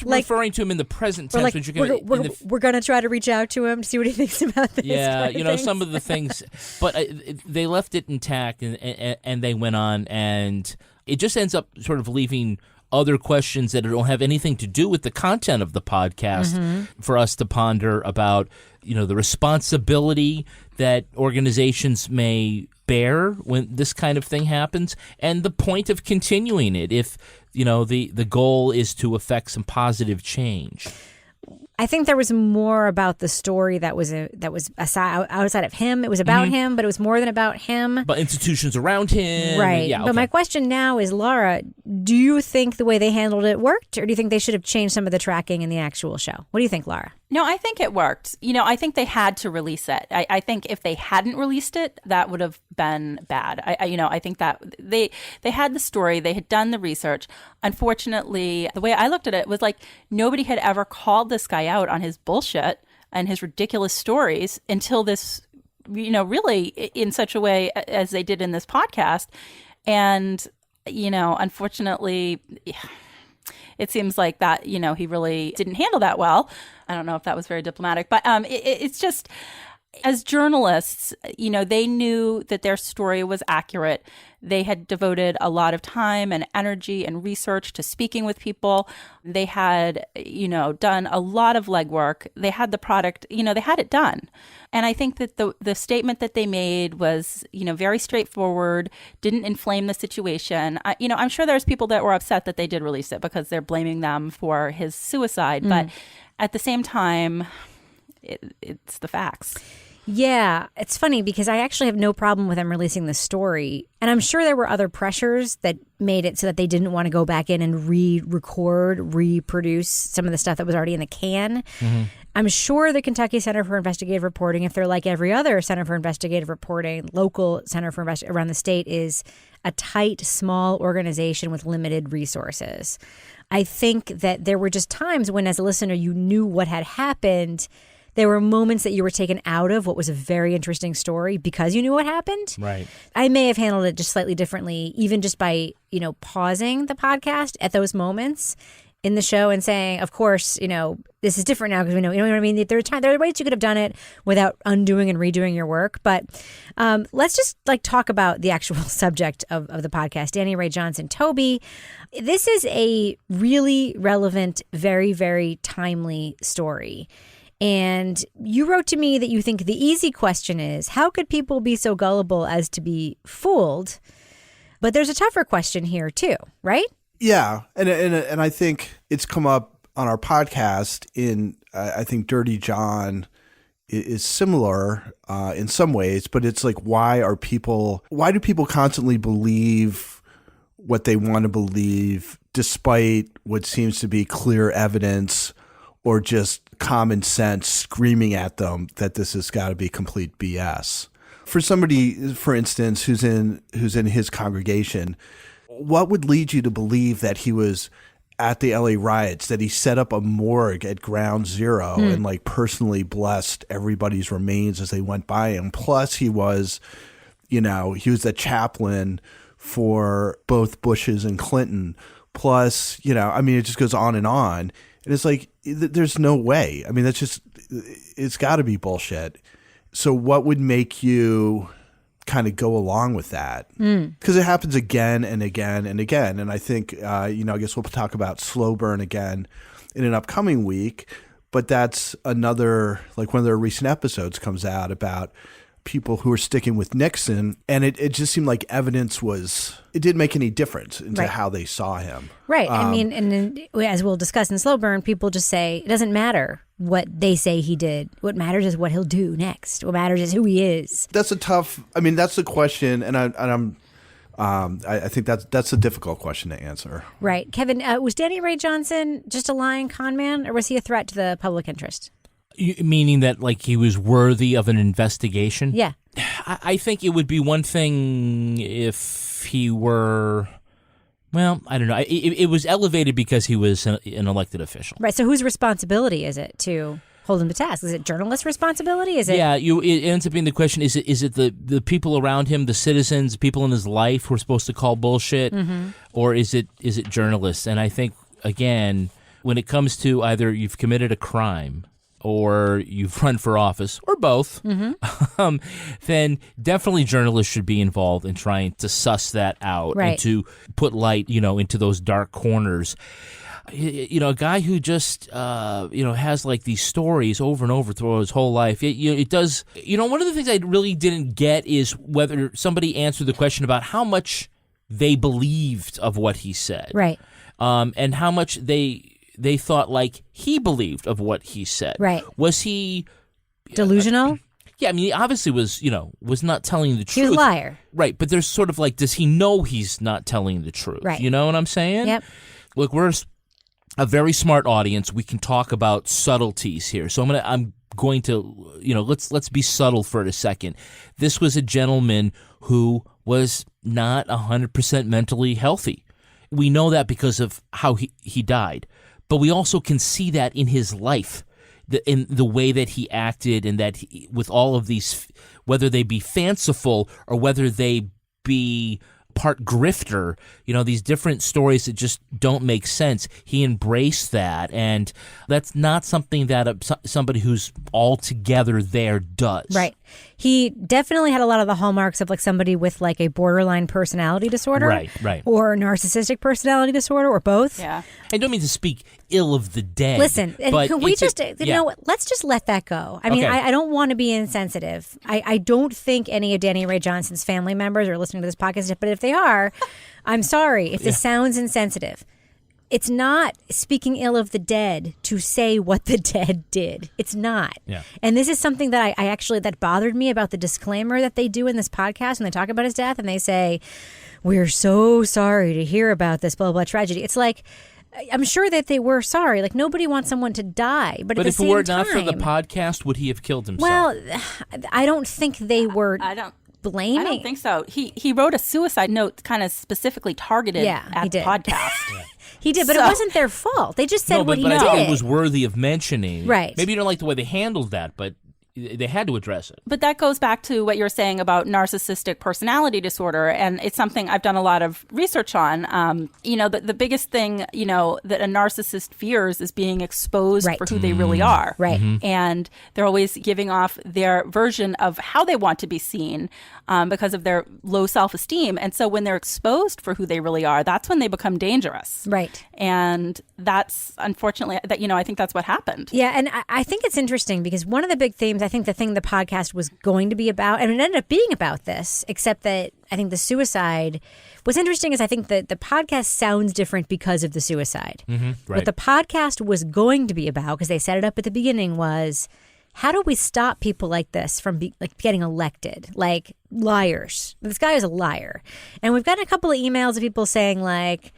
referring to him in the present tense. We're going to try to reach out to him to see what he thinks about this. Yeah, you know, some of the things. But they left it intact and they went on. And it just ends up sort of leaving other questions that don't have anything to do with the content of the podcast for us to ponder about, you know, the responsibility that organizations may bear when this kind of thing happens, and the point of continuing it if, you know, the goal is to affect some positive change. I think there was more about the story that was outside of him. It was about him, but it was more than about him. But institutions around him. Right. Yeah, okay. But my question now is, Laura, do you think the way they handled it worked, or do you think they should have changed some of the tracking in the actual show? What do you think, Laura? No, I think it worked. You know, I think they had to release it. I think if they hadn't released it, that would have been bad. I think that they had the story, they had done the research. Unfortunately, the way I looked at it was nobody had ever called this guy out on his bullshit and his ridiculous stories until this, you know, really in such a way as they did in this podcast. And, you know, unfortunately, it seems like that, you know, he really didn't handle that well. I don't know if that was very diplomatic, but it's just, as journalists, you know, they knew that their story was accurate. They had devoted a lot of time and energy and research to speaking with people. They had, done a lot of legwork. They had the product, they had it done. And I think that the statement that they made was, very straightforward, didn't inflame the situation. I'm sure there's people that were upset that they did release it because they're blaming them for his suicide. But at the same time, it's the facts. Yeah, it's funny because I actually have no problem with them releasing the story. And I'm sure there were other pressures that made it so that they didn't want to go back in and re-record, reproduce some of the stuff that was already in the can. Mm-hmm. I'm sure the Kentucky Center for Investigative Reporting, if they're like every other Center for Investigative Reporting, local Center for around the state, is a tight, small organization with limited resources. I think that there were just times when, as a listener, you knew what had happened. There were moments that you were taken out of what was a very interesting story because you knew what happened. Right. I may have handled it just slightly differently, even just by, pausing the podcast at those moments in the show and saying, of course, this is different now because we know, you know what I mean? There are ways you could have done it without undoing and redoing your work. But let's just talk about the actual subject of the podcast. Danny Ray Johnson, Toby. This is a really relevant, very, very timely story. And you wrote to me that you think the easy question is, how could people be so gullible as to be fooled? But there's a tougher question here too, right? Yeah. And I think it's come up on our podcast I think Dirty John is similar in some ways, but it's like, why do people constantly believe what they want to believe despite what seems to be clear evidence or just common sense screaming at them that this has got to be complete BS. For somebody, for instance, who's in his congregation, what would lead you to believe that he was at the LA riots, that he set up a morgue at Ground Zero and personally blessed everybody's remains as they went by him? Plus he was the chaplain for both Bushes and Clinton. Plus, it just goes on. And it's like, there's no way. I mean, it's got to be bullshit. So what would make you kind of go along with that? Because it happens again and again and again. And I think, I guess we'll talk about Slow Burn again in an upcoming week. But that's another, one of their recent episodes comes out about people who are sticking with Nixon, and it just seemed like evidence it didn't make any difference into how they saw him. Right. And as we'll discuss in Slow Burn, people just say it doesn't matter what they say he did. What matters is what he'll do next. What matters is who he is. That's that's the question, and I think that's a difficult question to answer. Right. Kevin, was Danny Ray Johnson just a lying con man, or was he a threat to the public interest? Meaning that he was worthy of an investigation? Yeah. I think it would be one thing if he were, well, I don't know. It was elevated because he was an elected official. Right. So whose responsibility is it to hold him to task? Is it journalist responsibility? Is it? Yeah. It ends up being the question: is it the people around him, the citizens, people in his life who are supposed to call bullshit, or is it journalists? And I think again, when it comes to either you've committed a crime or you've run for office, or both, then definitely journalists should be involved in trying to suss that out and to put light, into those dark corners. A guy who just, has these stories over and over throughout his whole life. It does. One of the things I really didn't get is whether somebody answered the question about how much they believed of what he said, right? And how much they thought he believed of what he said. Right. Was he delusional? Yeah, I mean, he obviously was not telling the truth. He was a liar. Right, but there's sort of does he know he's not telling the truth? Right. You know what I'm saying? Yep. Look, we're a very smart audience. We can talk about subtleties here. So I'm going to, let's be subtle for a second. This was a gentleman who was not 100% mentally healthy. We know that because of how he died. But we also can see that in his life, in the way that he acted, and that with all of these, whether they be fanciful or whether they be part grifter, these different stories that just don't make sense. He embraced that, and that's not something that somebody who's altogether there does. Right. He definitely had a lot of the hallmarks of like somebody with like a borderline personality disorder. Right. Or narcissistic personality disorder, or both. Yeah. I don't mean to speak ill of the dead. Listen, and but can we just, know what, let's just let that go. I mean, Okay. I don't want to be insensitive. I don't think any of Danny Ray Johnson's family members are listening to this podcast, but if they are, I'm sorry if this sounds insensitive. It's not speaking ill of the dead to say what the dead did. It's not. Yeah. And this is something that I actually, that bothered me about the disclaimer that they do in this podcast when they talk about his death, and they say, we're so sorry to hear about this blah, blah, tragedy. It's like, I'm sure that they were sorry. Like, nobody wants someone to die. But at the if same it were time, not for the podcast, would he have killed himself? well, I don't think they were blaming. I don't think so. He wrote a suicide note kind of specifically targeted at the podcast. He did, but it wasn't their fault. They just said what he but did. I think it was worthy of mentioning. Right. Maybe you don't like the way they handled that, but they had to address it. But that goes back to what you're saying about narcissistic personality disorder, and it's something I've done a lot of research on. The biggest thing, that a narcissist fears is being exposed for who they really are. Right. Mm-hmm. And they're always giving off their version of how they want to be seen because of their low self-esteem. And so when they're exposed for who they really are, that's when they become dangerous. Right. And that's unfortunately, I think that's what happened. Yeah, and I think it's interesting because one of the big themes, I think the thing the podcast was going to be about, and it ended up being about this, except that I think the suicide, what's interesting is I think that the podcast sounds different because of the suicide. Mm-hmm, right. What the podcast was going to be about, because they set it up at the beginning, was how do we stop people like this from getting elected, like liars? This guy is a liar. And we've gotten a couple of emails of people saying like,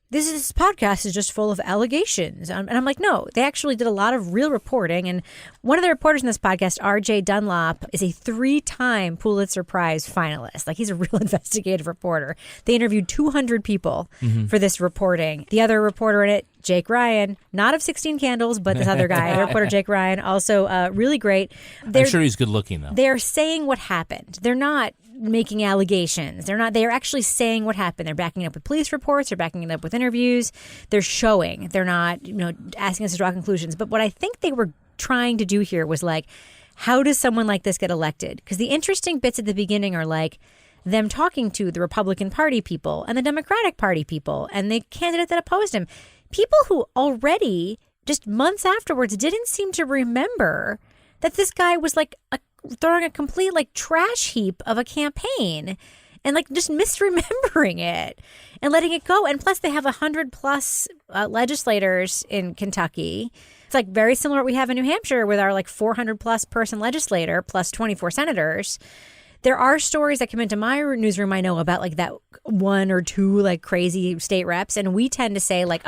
this podcast is just full of allegations. And I'm like, no, they actually did a lot of real reporting. And one of the reporters in this podcast, R.J. Dunlop, is a 3-time Pulitzer Prize finalist. Like, he's a real investigative reporter. They interviewed 200 people for this reporting. The other reporter in it, Jake Ryan, not of 16 Candles, but this other guy, the reporter Jake Ryan, also really great. I'm sure he's good looking, though. They're saying what happened. They're not making allegations. They are actually saying what happened. They're backing it up with police reports. They're backing it up with interviews. They're showing. They're not, asking us to draw conclusions. But what I think they were trying to do here was like, how does someone like this get elected? Because the interesting bits at the beginning are like them talking to the Republican Party people and the Democratic Party people and the candidate that opposed him. People who already, just months afterwards, didn't seem to remember that this guy was like throwing a complete like trash heap of a campaign and like just misremembering it and letting it go. And plus they have 100+ legislators in Kentucky. It's like very similar to what we have in New Hampshire with our like 400+ person legislator plus 24 senators. There are stories that come into my newsroom I know about like that 1 or 2 like crazy state reps. And we tend to say like,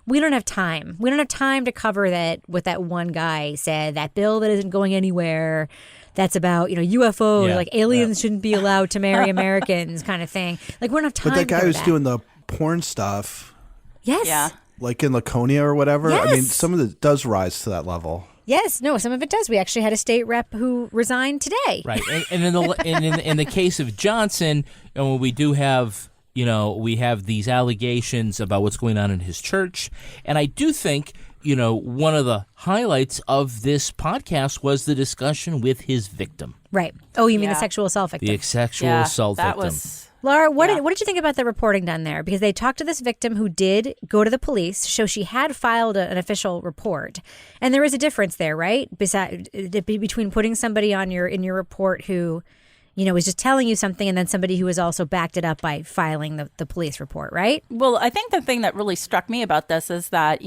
we don't have time. We don't have time to cover that what that one guy said, that bill that isn't going anywhere. That's about, UFOs, like aliens shouldn't be allowed to marry Americans kind of thing. Like, we don't have time But that guy to who's that. doing the porn stuff. Yes. Yeah. Like in Laconia or whatever. Yes. I mean, some of it does rise to that level. Yes. No, some of it does. We actually had a state rep who resigned today. Right. And in the case of Johnson, we do have, we have these allegations about what's going on in his church. And I do think, one of the highlights of this podcast was the discussion with his victim. Right. Oh, you mean the sexual assault victim? The sexual assault that victim. Was... Laura, what did you think about the reporting done there? Because they talked to this victim who did go to the police, show she had filed an official report. And there is a difference there, right? Between putting somebody on in your report who, is just telling you something and then somebody who has also backed it up by filing the police report, right? Well, I think the thing that really struck me about this is that,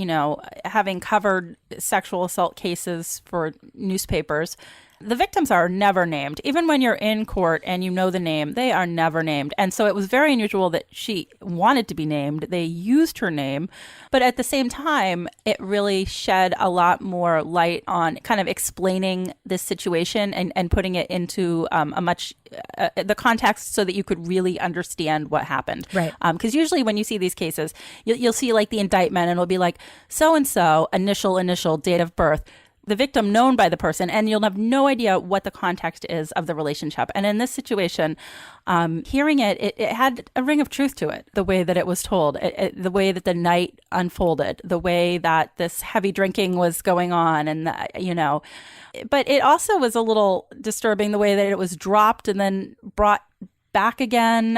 having covered sexual assault cases for newspapers, the victims are never named. Even when you're in court and you know the name, they are never named. And so it was very unusual that she wanted to be named. They used her name. But at the same time, it really shed a lot more light on kind of explaining this situation and putting it into the context so that you could really understand what happened. Right. Because usually when you see these cases, you'll see like the indictment and it'll be like, so-and-so, initial, date of birth, the victim known by the person, and you'll have no idea what the context is of the relationship. And in this situation, hearing it had a ring of truth to it, the way that it was told, the way that the night unfolded, the way that this heavy drinking was going on, and but it also was a little disturbing the way that it was dropped and then brought back again,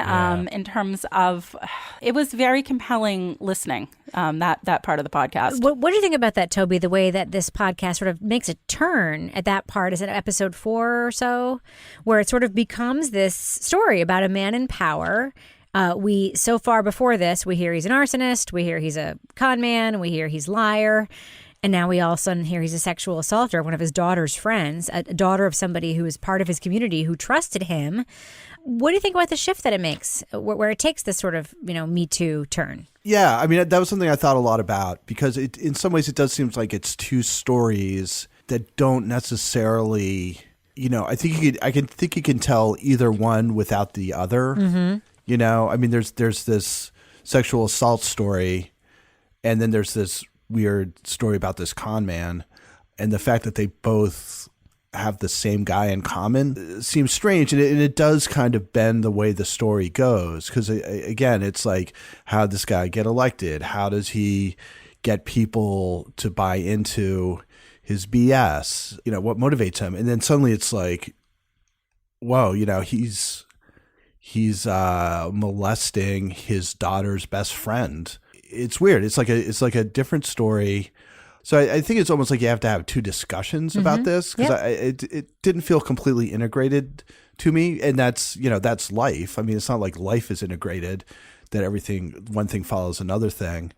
in terms of, it was very compelling listening, that part of the podcast. What do you think about that, Toby, the way that this podcast sort of makes a turn at that part? Is it episode 4 or so, where it sort of becomes this story about a man in power? So far before this, we hear he's an arsonist, we hear he's a con man, we hear he's a liar. And now we all of a sudden hear he's a sexual assaulter, one of his daughter's friends, a daughter of somebody who was part of his community who trusted him. What do you think about the shift that it makes, where it takes this sort of, Me Too turn? Yeah, I mean, that was something I thought a lot about, because in some ways it does seem like it's two stories that don't necessarily, I think you can tell either one without the other. Mm-hmm. I mean, there's this sexual assault story, and then there's this weird story about this con man, and the fact that they both have the same guy in common seems strange, and it does kind of bend the way the story goes, because again, it's like, how did this guy get elected? How does he get people to buy into his BS? What motivates him? And then suddenly it's like, whoa, he's molesting his daughter's best friend. It's weird. It's like a different story. So I think it's almost like you have to have two discussions about this, because it didn't feel completely integrated to me. And that's life. I mean, it's not like life is integrated, that one thing follows another thing.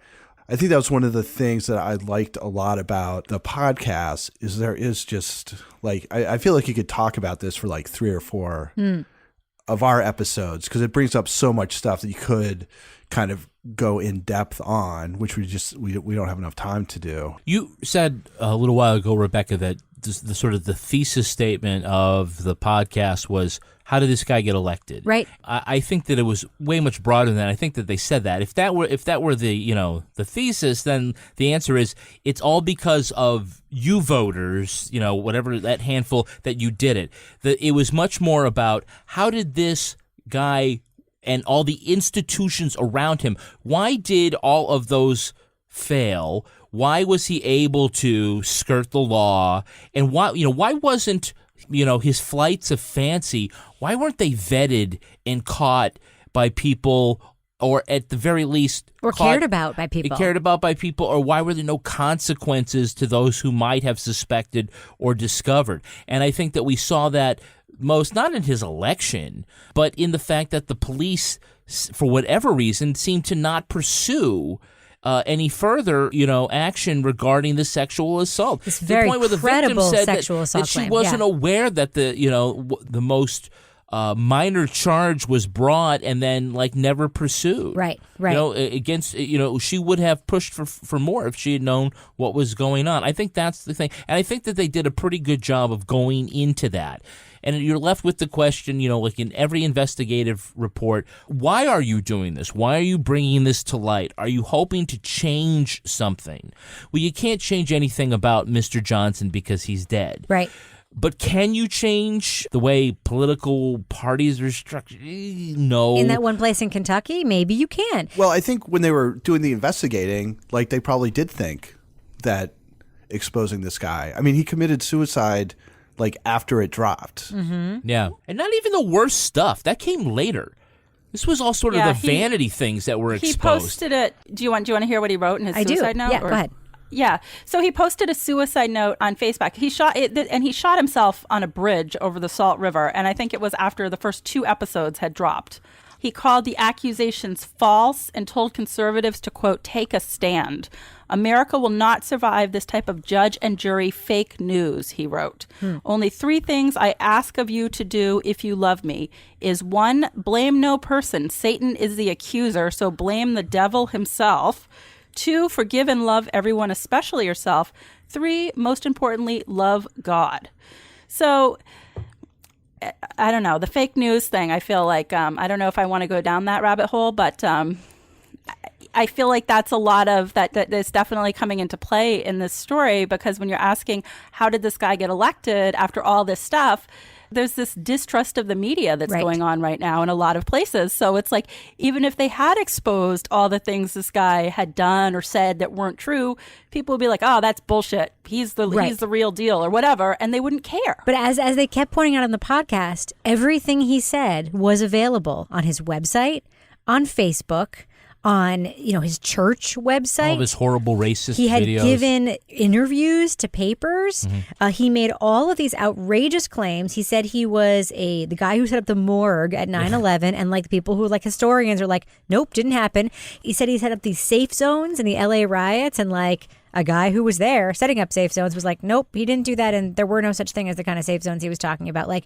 I think that was one of the things that I liked a lot about the podcast, is there is just like, I feel like you could talk about this for like 3 or 4 of our episodes, because it brings up so much stuff that you could kind of go in depth on, which we don't have enough time to do. You said a little while ago, Rebecca, that the sort of the thesis statement of the podcast was, how did this guy get elected? Right. I think that it was way much broader than that. I think that they said that. If that were the the thesis, then the answer is, it's all because of you voters, whatever, that handful that you did it. It was much more about, how did this guy and all the institutions around him, why did all of those fail? Why was he able to skirt the law? And why wasn't, his flights of fancy, why weren't they vetted and caught by people, or at the very least, cared about by people? Or why were there no consequences to those who might have suspected or discovered? And I think that we saw that most, not in his election, but in the fact that the police, for whatever reason, seemed to not pursue any further, action regarding the sexual assault. This very the point where the victim said that she wasn't aware that the most minor charge was brought and then never pursued. Right. Against, she would have pushed for more if she had known what was going on. I think that's the thing. And I think that they did a pretty good job of going into that. And you're left with the question, like in every investigative report, why are you doing this? Why are you bringing this to light? Are you hoping to change something? Well, you can't change anything about Mr. Johnson because he's dead. Right. But can you change the way political parties are structured? No. In that one place in Kentucky, maybe you can. Well, I think when they were doing the investigating, they probably did think that exposing this guy, I mean, he committed suicide after it dropped. Mm-hmm. Yeah. And not even the worst stuff. That came later. This was all sort of the vanity things that were exposed. He posted it. Do you want to hear what he wrote in his suicide note? Yeah, go ahead. Yeah. So he posted a suicide note on Facebook. He shot himself on a bridge over the Salt River. And I think it was after the first 2 episodes had dropped. He called the accusations false and told conservatives to, quote, take a stand. America will not survive this type of judge and jury fake news, he wrote. Only 3 things I ask of you to do if you love me is 1, blame no person. Satan is the accuser, so blame the devil himself. 2, forgive and love everyone, especially yourself. 3, most importantly, love God. So I don't know, the fake news thing, I feel like, I don't know if I want to go down that rabbit hole, but I feel like that's a lot of that is definitely coming into play in this story, because when you're asking, how did this guy get elected after all this stuff? There's this distrust of the media that's going on right now in a lot of places. So it's like, even if they had exposed all the things this guy had done or said that weren't true, people would be like, oh, that's bullshit. He's the real deal or whatever. And they wouldn't care. But as they kept pointing out on the podcast, everything he said was available on his website, on Facebook, on his church website. All of his horrible racist He had videos. given interviews to papers. He made all of these outrageous claims. He said he was the guy who set up the morgue at 9/11, and like the people who like historians are like, nope, didn't happen. He said he set up these safe zones in the LA riots, and like a guy who was there setting up safe zones was like, nope, he didn't do that, and there were no such thing as the kind of safe zones he was talking about. Like,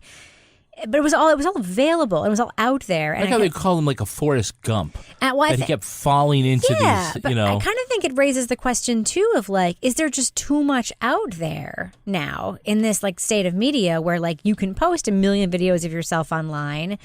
but it was all available. It was all out there. And I like how they call him like a Forrest Gump. That he kept falling into these, but I kind of think it raises the question too of like, is there just too much out there now in this like state of media where like you can post 1 million videos of yourself online,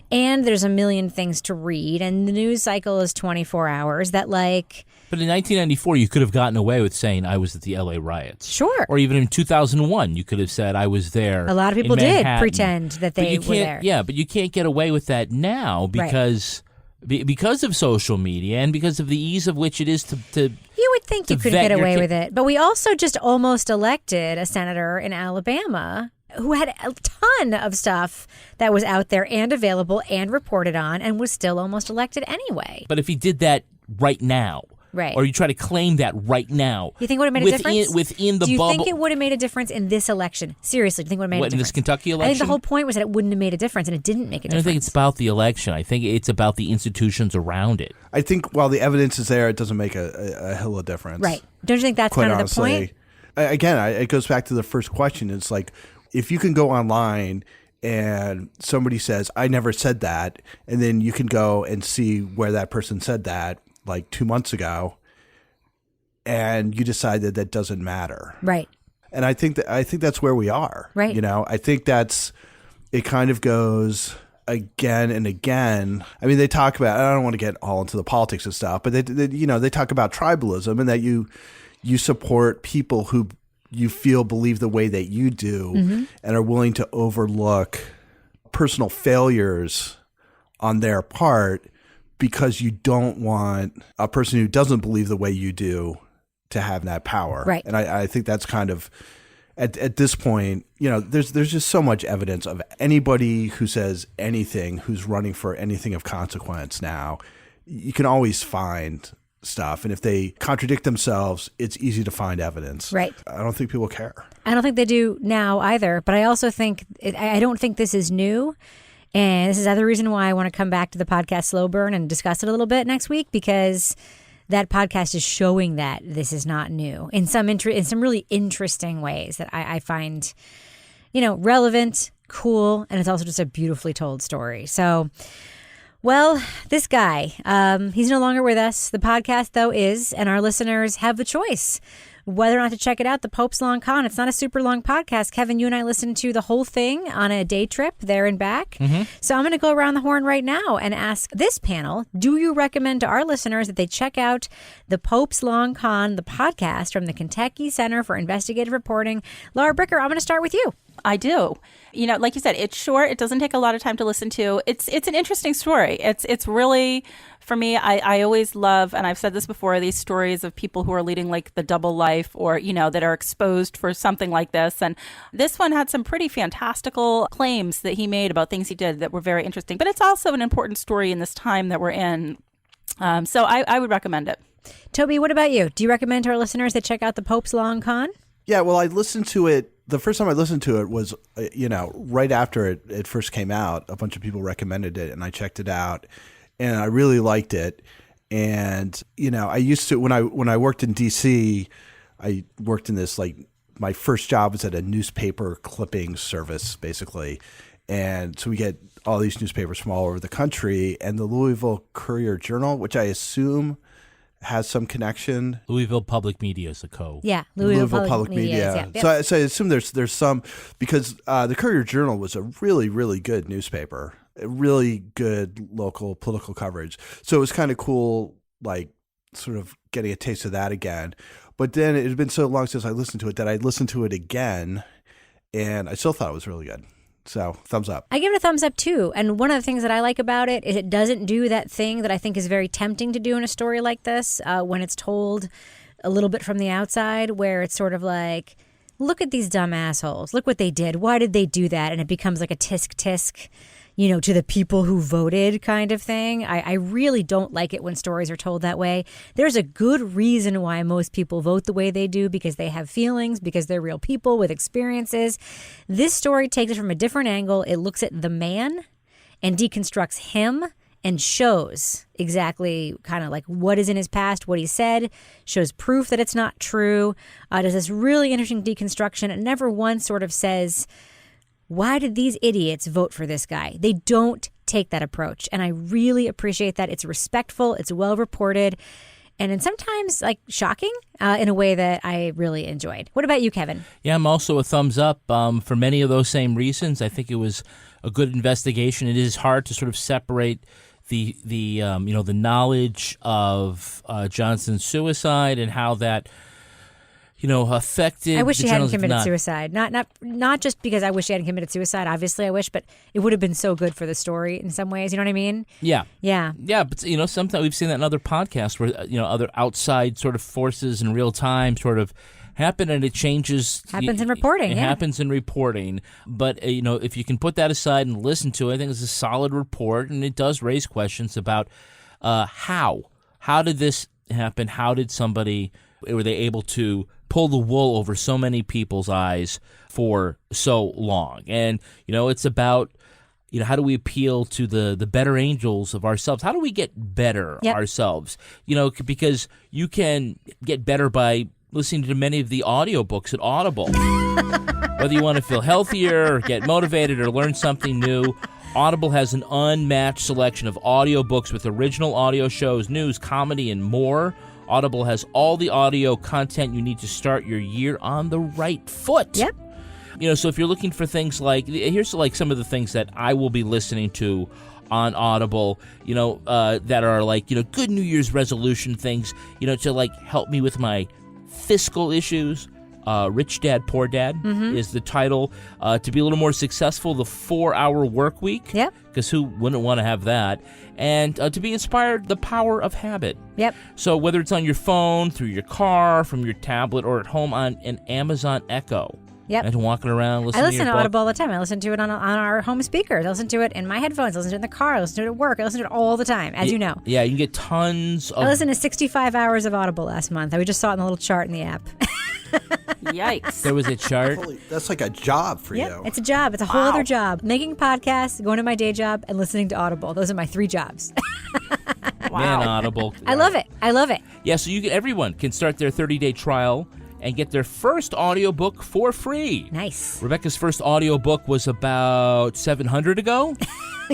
and there's 1 million things to read, and the news cycle is 24 hours that like. But in 1994, you could have gotten away with saying I was at the LA riots. Sure. Or even in 2001, you could have said I was there. A lot of people did pretend that they were there. Yeah, but you can't get away with that now because of social media and because of the ease of which it is to you would think you could get away with it. But we also just almost elected a senator in Alabama who had a ton of stuff that was out there and available and reported on, and was still almost elected anyway. But if he did that right now, right, or you try to claim that right now, you think it would have made a difference? Within the bubble. Do you bubble, think it would have made a difference in this election? Seriously, do you think it would have made a difference? In this Kentucky election? I think the whole point was that it wouldn't have made a difference, and it didn't make a difference. I don't think it's about the election. I think it's about the institutions around it. I think while the evidence is there, it doesn't make a hill of difference. Right. Don't you think that's kind of the point? Again, it goes back to the first question. It's like, if you can go online and somebody says, I never said that, and then you can go and see where that person said that like 2 months ago, and you decide that doesn't matter. Right. And I think that's where we are. Right. I think it kind of goes again and again. I mean, they talk about, I don't want to get all into the politics and stuff, but they talk about tribalism, and that you support people who you feel believe the way that you do, and are willing to overlook personal failures on their part because you don't want a person who doesn't believe the way you do to have that power. Right. And I think that's kind of, at this point, there's just so much evidence of anybody who says anything, who's running for anything of consequence now. You can always find stuff, and if they contradict themselves, it's easy to find evidence. Right. I don't think people care. I don't think they do now either, but I also think I don't think this is new, and this is another reason why I want to come back to the podcast Slow Burn and discuss it a little bit next week, because that podcast is showing that this is not new in some really interesting ways that I find relevant, cool, and it's also just a beautifully told story. So, well, this guy, he's no longer with us. The podcast, though, is, and our listeners have the choice whether or not to check it out, The Pope's Long Con. It's not a super long podcast. Kevin, you and I listened to the whole thing on a day trip there and back. So I'm going to go around the horn right now and ask this panel, do you recommend to our listeners that they check out The Pope's Long Con, the podcast from the Kentucky Center for Investigative Reporting? Laura Bricker, I'm going to start with you. I do. Like you said, it's short. It doesn't take a lot of time to listen to. It's an interesting story. It's really, for me, I always love, and I've said this before, these stories of people who are leading like the double life, or, that are exposed for something like this. And this one had some pretty fantastical claims that he made about things he did that were very interesting. But it's also an important story in this time that we're in. So I would recommend it. Toby, what about you? Do you recommend to our listeners that check out The Pope's Long Con? Yeah, well, I listened to it. The first time I listened to it was, right after it first came out. A bunch of people recommended it, and I checked it out, and I really liked it. And I used to, when I worked in D.C., I worked in this, like, my first job was at a newspaper clipping service, basically. And so we get all these newspapers from all over the country, and the Louisville Courier-Journal, which I assume has some connection. Louisville Public Media is the co. Yeah, Louisville Public Media. Yeah. So I assume there's some, because the Courier-Journal was a really, really good newspaper, a really good local political coverage. So it was kind of cool, like, sort of getting a taste of that again. But then it had been so long since I listened to it that I listened to it again, and I still thought it was really good. So, thumbs up. I give it a thumbs up, too. And one of the things that I like about it is it doesn't do that thing that I think is very tempting to do in a story like this when it's told a little bit from the outside, where it's sort of like, look at these dumb assholes. Look what they did. Why did they do that? And it becomes like a tisk-tisk, to the people who voted kind of thing. I really don't like it when stories are told that way. There's a good reason why most people vote the way they do, because they have feelings, because they're real people with experiences. This story takes it from a different angle. It looks at the man and deconstructs him and shows exactly kind of like what is in his past, what he said, shows proof that it's not true. Does this really interesting deconstruction. It never once sort of says, why did these idiots vote for this guy? They don't take that approach. And I really appreciate that. It's respectful. It's well reported. And sometimes like shocking in a way that I really enjoyed. What about you, Kevin? Yeah, I'm also a thumbs up for many of those same reasons. I think it was a good investigation. It is hard to sort of separate the knowledge of Johnson's suicide and how that affected. I wish he hadn't committed suicide. Not just because I wish he hadn't committed suicide. Obviously, I wish, but it would have been so good for the story in some ways. You know what I mean? Yeah. Yeah. Yeah, but sometimes we've seen that in other podcasts where other outside sort of forces in real time sort of happen, and it changes. Happens in reporting. It happens in reporting, but if you can put that aside and listen to it, I think it's a solid report, and it does raise questions about how did this happen? How did were they able to pull the wool over so many people's eyes for so long? And it's about how do we appeal to the better angels of ourselves? How do we get better ourselves? Because you can get better by listening to many of the audiobooks at Audible. Whether you want to feel healthier or get motivated or learn something new, Audible has an unmatched selection of audiobooks with original audio shows, news, comedy, and more. Audible has all the audio content you need to start your year on the right foot. Yep. So if you're looking for things like, here's like some of the things that I will be listening to on Audible, that are like, good New Year's resolution things, to like help me with my fiscal issues. Rich Dad, Poor Dad is the title. To be a little more successful, the 4-Hour Work Week. Yep. Because who wouldn't want to have that? And to be inspired, The Power of Habit. Yep. So whether it's on your phone, through your car, from your tablet, or at home on an Amazon Echo. Yep. And walking around listening I listen to to Audible all the time. I listen to it on our home speakers. I listen to it in my headphones. I listen to it in the car. I listen to it at work. I listen to it all the time, as you know. Yeah, you can get tons of... I listened to 65 hours of Audible last month. We just saw it in the little chart in the app. Yikes. There was a chart. That's like a job for you. It's a job. It's a whole other job. Making podcasts, going to my day job, and listening to Audible. Those are my 3 jobs. Man, Audible. I love it. I love it. Yeah, so everyone can start their 30-day trial and get their first audiobook for free. Nice. Rebecca's first audiobook was about 700 ago.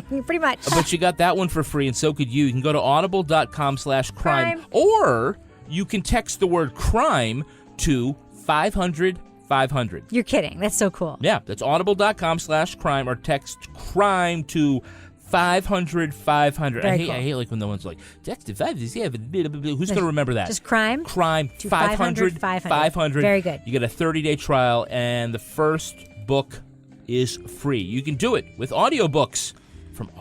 Pretty much. But you got that one for free, and so could you. You can go to audible.com/crime, or you can text the word crime to 500-500. You're kidding. That's so cool. Yeah, that's audible.com/crime, or text crime to 500-500. I hate like when the one's like, text to 500. Who's going to remember that? Just crime. Crime to 500-500. Very good. You get a 30-day trial, and the first book is free. You can do it with audiobooks from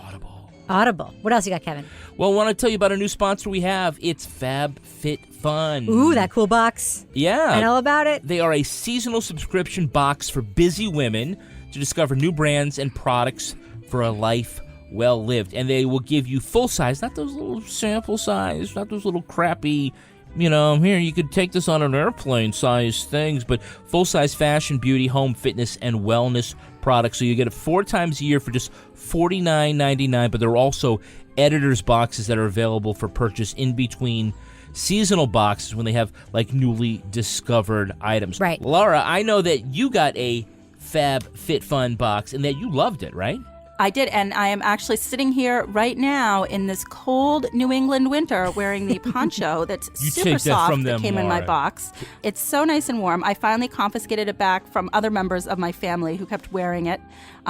Audible. What else you got, Kevin? Well, I want to tell you about a new sponsor we have. It's FabFitFun. Ooh, that cool box. Yeah. I know about it. They are a seasonal subscription box for busy women to discover new brands and products for a life well lived. And they will give you full size, not those little sample size, not those little crappy, here, you could take this on an airplane size things, but full size fashion, beauty, home, fitness, and wellness products. So you get it 4 times a year for just $49.99, but there are also editor's boxes that are available for purchase in between seasonal boxes when they have like newly discovered items. Right. Laura, I know that you got a FabFitFun box and that you loved it, right? I did, and I am actually sitting here right now in this cold New England winter wearing the poncho that's super soft that came in my box. It's so nice and warm. I finally confiscated it back from other members of my family who kept wearing it,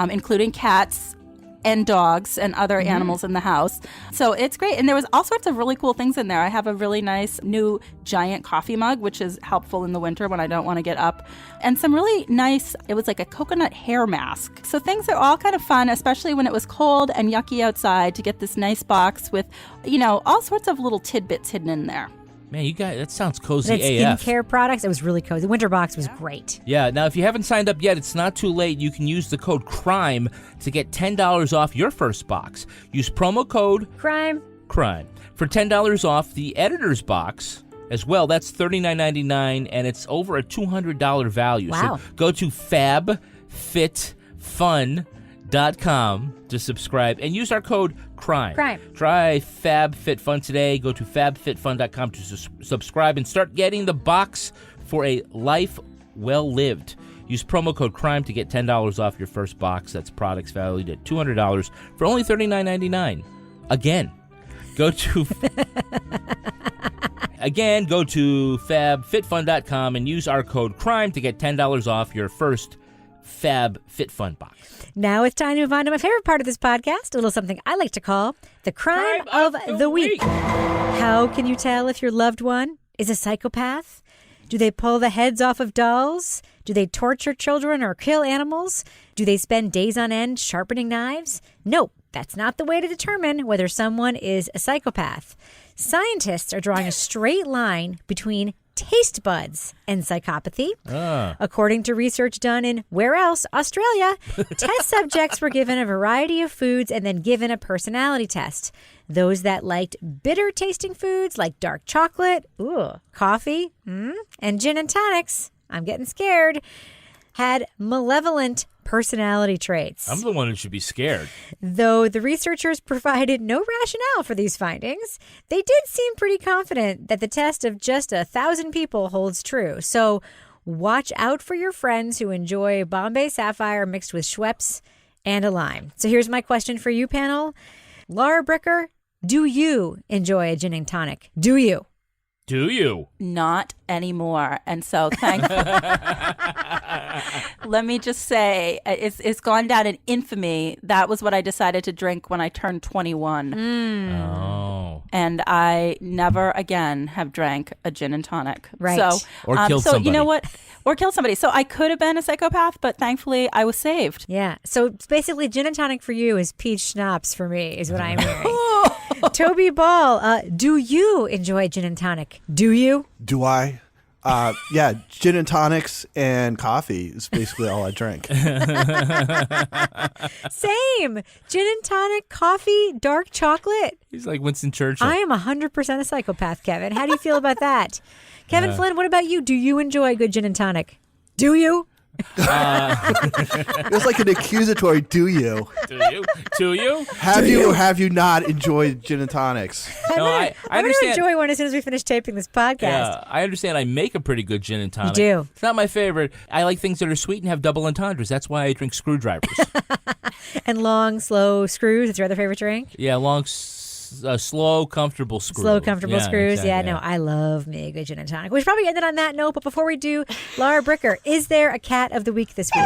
including cats, and dogs and other animals in the house. So it's great. And there was all sorts of really cool things in there. I have a really nice new giant coffee mug, which is helpful in the winter when I don't want to get up. And some really nice, it was like a coconut hair mask. So things are all kind of fun, especially when it was cold and yucky outside, to get this nice box with, all sorts of little tidbits hidden in there. Man, you guys, that sounds cozy That AF. skincare products, it was really cozy. The winter box was great. Yeah, now if you haven't signed up yet, it's not too late. You can use the code CRIME to get $10 off your first box. Use promo code CRIME for $10 off the editor's box as well. That's $39.99, and it's over a $200 value. Wow. So go to fabfitfun.com to subscribe and use our code CRIME. Try FabFitFun today. Go to fabfitfun.com to subscribe and start getting the box for a life well lived. Use promo code CRIME to get $10 off your first box. That's products valued at $200 for only $39.99. Again, go to fabfitfun.com and use our code CRIME to get $10 off your first FabFitFun box. Now it's time to move on to my favorite part of this podcast, a little something I like to call the crime of the week. How can you tell if your loved one is a psychopath? Do they pull the heads off of dolls? Do they torture children or kill animals? Do they spend days on end sharpening knives? Nope, that's not the way to determine whether someone is a psychopath. Scientists are drawing a straight line between taste buds and psychopathy. According to research done in where else? Australia. Test subjects were given a variety of foods and then given a personality test. Those that liked bitter tasting foods like dark chocolate, coffee, and gin and tonics, I'm getting scared, had malevolent personality traits. I'm the one who should be scared. Though the researchers provided no rationale for these findings, they did seem pretty confident that the test of just 1,000 people holds true. So watch out for your friends who enjoy Bombay Sapphire mixed with Schweppes and a lime. So here's my question for you, panel. Laura Bricker, do you enjoy a gin and tonic? Do you? Do you? Not anymore. And so let me just say, it's gone down in infamy. That was what I decided to drink when I turned 21. Oh. And I never again have drank a gin and tonic. Right. So, or killed somebody. You know what? Or killed somebody. So I could have been a psychopath, but thankfully I was saved. Yeah. So basically gin and tonic for you is peach schnapps for me is what I'm hearing. Toby Ball, do you enjoy gin and tonic? Do you? Do I? Yeah, gin and tonics and coffee is basically all I drink. Same. Gin and tonic, coffee, dark chocolate. He's like Winston Churchill. I am 100% a psychopath, Kevin. How do you feel about that? Kevin Flynn, what about you? Do you enjoy good gin and tonic? Do you? It's like an accusatory, do you? Do you? Do you? Have you or have you not enjoyed gin and tonics? No, I I'm going understand. to enjoy one as soon as we finish taping this podcast. Yeah, I understand. I make a pretty good gin and tonic. You do. It's not my favorite. I like things that are sweet and have double entendres. That's why I drink screwdrivers. And long, slow screws. It's your other favorite drink? Yeah, long, slow, comfortable screw. Slow, comfortable screws. Exactly, yeah, no, I love me a good gin and tonic. We should probably end it on that note, but before we do, Laura Bricker, is there a cat of the week this week?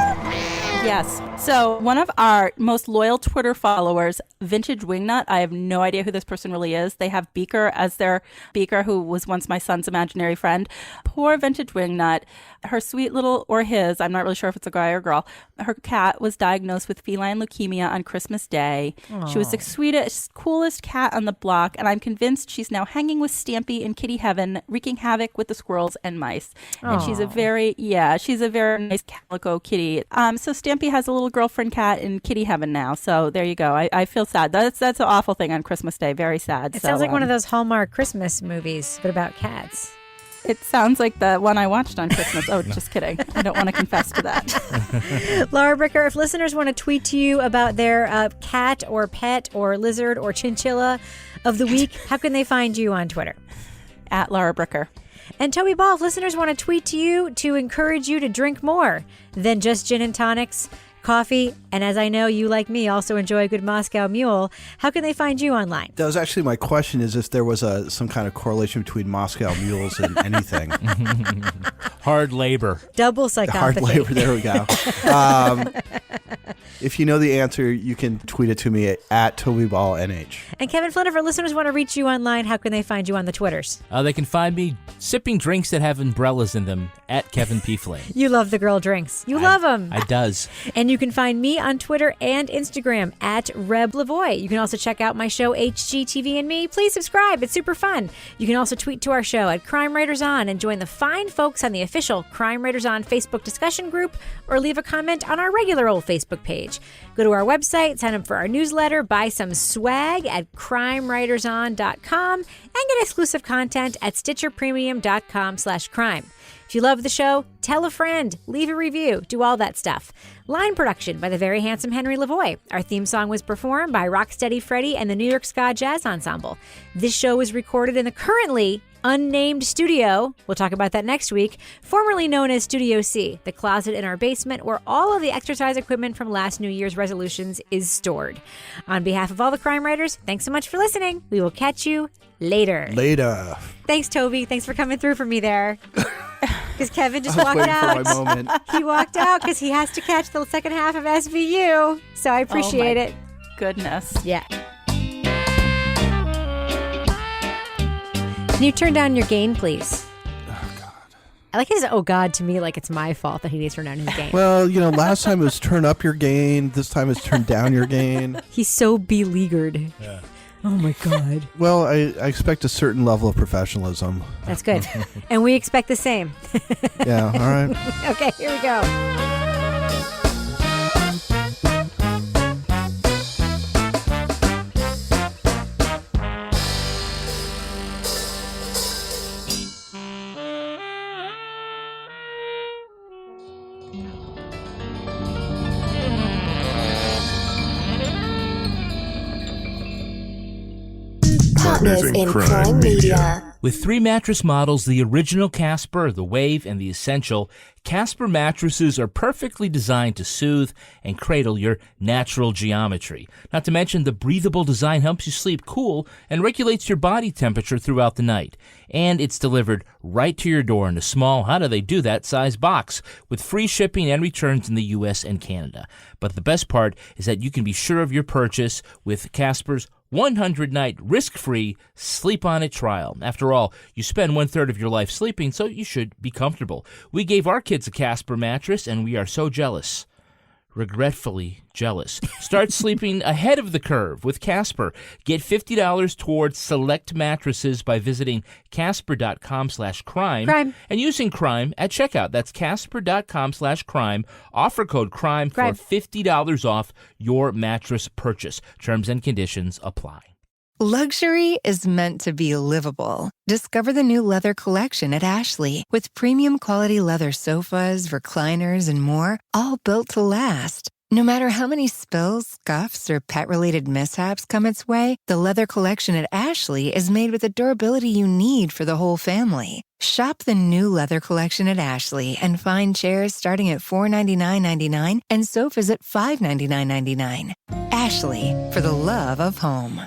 Yes. So one of our most loyal Twitter followers, Vintage Wingnut, I have no idea who this person really is. They have Beaker as their Beaker, who was once my son's imaginary friend. Poor Vintage Wingnut. Her sweet little, or his, I'm not really sure if it's a guy or girl, her cat was diagnosed with feline leukemia on Christmas Day. Aww. She was the sweetest, coolest cat on the block, and I'm convinced she's now hanging with Stampy in kitty heaven, wreaking havoc with the squirrels and mice. And she's a very nice calico kitty. So Stampy has a little girlfriend cat in kitty heaven now. So there you go. I feel sad. That's an awful thing on Christmas Day. Very sad. It sounds like one of those Hallmark Christmas movies, but about cats. It sounds like the one I watched on Christmas. Oh, just kidding. I don't want to confess to that. Laura Bricker, if listeners want to tweet to you about their cat or pet or lizard or chinchilla of the week, how can they find you on Twitter? At Laura Bricker. And Toby Ball, if listeners want to tweet to you to encourage you to drink more than just gin and tonics, coffee, and as I know you, like me, also enjoy a good Moscow Mule, how can they find you online? That was actually my question, is if there was some kind of correlation between Moscow Mules and anything. Hard labor. Double psychopathy. Hard labor, there we go. If you know the answer, you can tweet it to me at TobyBallNH. And Kevin Flynn, if our listeners want to reach you online, how can they find you on the Twitters? They can find me sipping drinks that have umbrellas in them at Kevin P. Flynn. You love the girl drinks. You love them. I does. And you can find me on Twitter and Instagram at Reb Lavoie. You can also check out my show, HGTV and Me. Please subscribe. It's super fun. You can also tweet to our show at Crime Writers On and join the fine folks on the official Crime Writers On Facebook discussion group, or leave a comment on our regular old Facebook page. Go to our website, sign up for our newsletter, buy some swag at crimewriterson.com, and get exclusive content at stitcherpremium.com/crime. If you love the show, tell a friend, leave a review, do all that stuff. Line production by the very handsome Henry Lavoie. Our theme song was performed by Rocksteady Freddy and the New York Ska Jazz Ensemble. This show was recorded in the currently unnamed studio, we'll talk about that next week, formerly known as Studio C, the closet in our basement where all of the exercise equipment from last New Year's resolutions is stored. On behalf of all the crime writers, thanks so much for listening. We will catch you later. Later. Thanks, Toby. Thanks for coming through for me there. Because Kevin just walked out. For my moment. He walked out because he has to catch the second half of SVU. So I appreciate it. Goodness. Yeah. Can you turn down your gain, please? Oh, God. I like his "oh, God" to me like it's my fault that he needs to turn down his gain. Well, last time it was turn up your gain. This time it's turn down your gain. He's so beleaguered. Yeah. Oh, my God. Well, I expect a certain level of professionalism. That's good. And we expect the same. Yeah, all right. Okay, here we go. Partners in Crime Media. With 3 mattress models, the original Casper, the Wave, and the Essential, Casper mattresses are perfectly designed to soothe and cradle your natural geometry. Not to mention, the breathable design helps you sleep cool and regulates your body temperature throughout the night. And it's delivered right to your door in a small, how do they do that, size box, with free shipping and returns in the U.S. and Canada. But the best part is that you can be sure of your purchase with Casper's 100-night risk-free sleep-on-it trial. After all, you spend 1/3 of your life sleeping, so you should be comfortable. We gave our kids a Casper mattress, and we are so jealous. Regretfully jealous. Start sleeping ahead of the curve with Casper. Get $50 towards select mattresses by visiting casper.com/crime and using crime at checkout. That's casper.com/crime. Offer code crime for $50 off your mattress purchase. Terms and conditions apply. Luxury is meant to be livable. Discover the new leather collection at Ashley with premium quality leather sofas, recliners, and more, all built to last. No matter how many spills, scuffs, or pet-related mishaps come its way, the leather collection at Ashley is made with the durability you need for the whole family. Shop the new leather collection at Ashley and find chairs starting at $499.99 and sofas at $599.99. Ashley, for the love of home.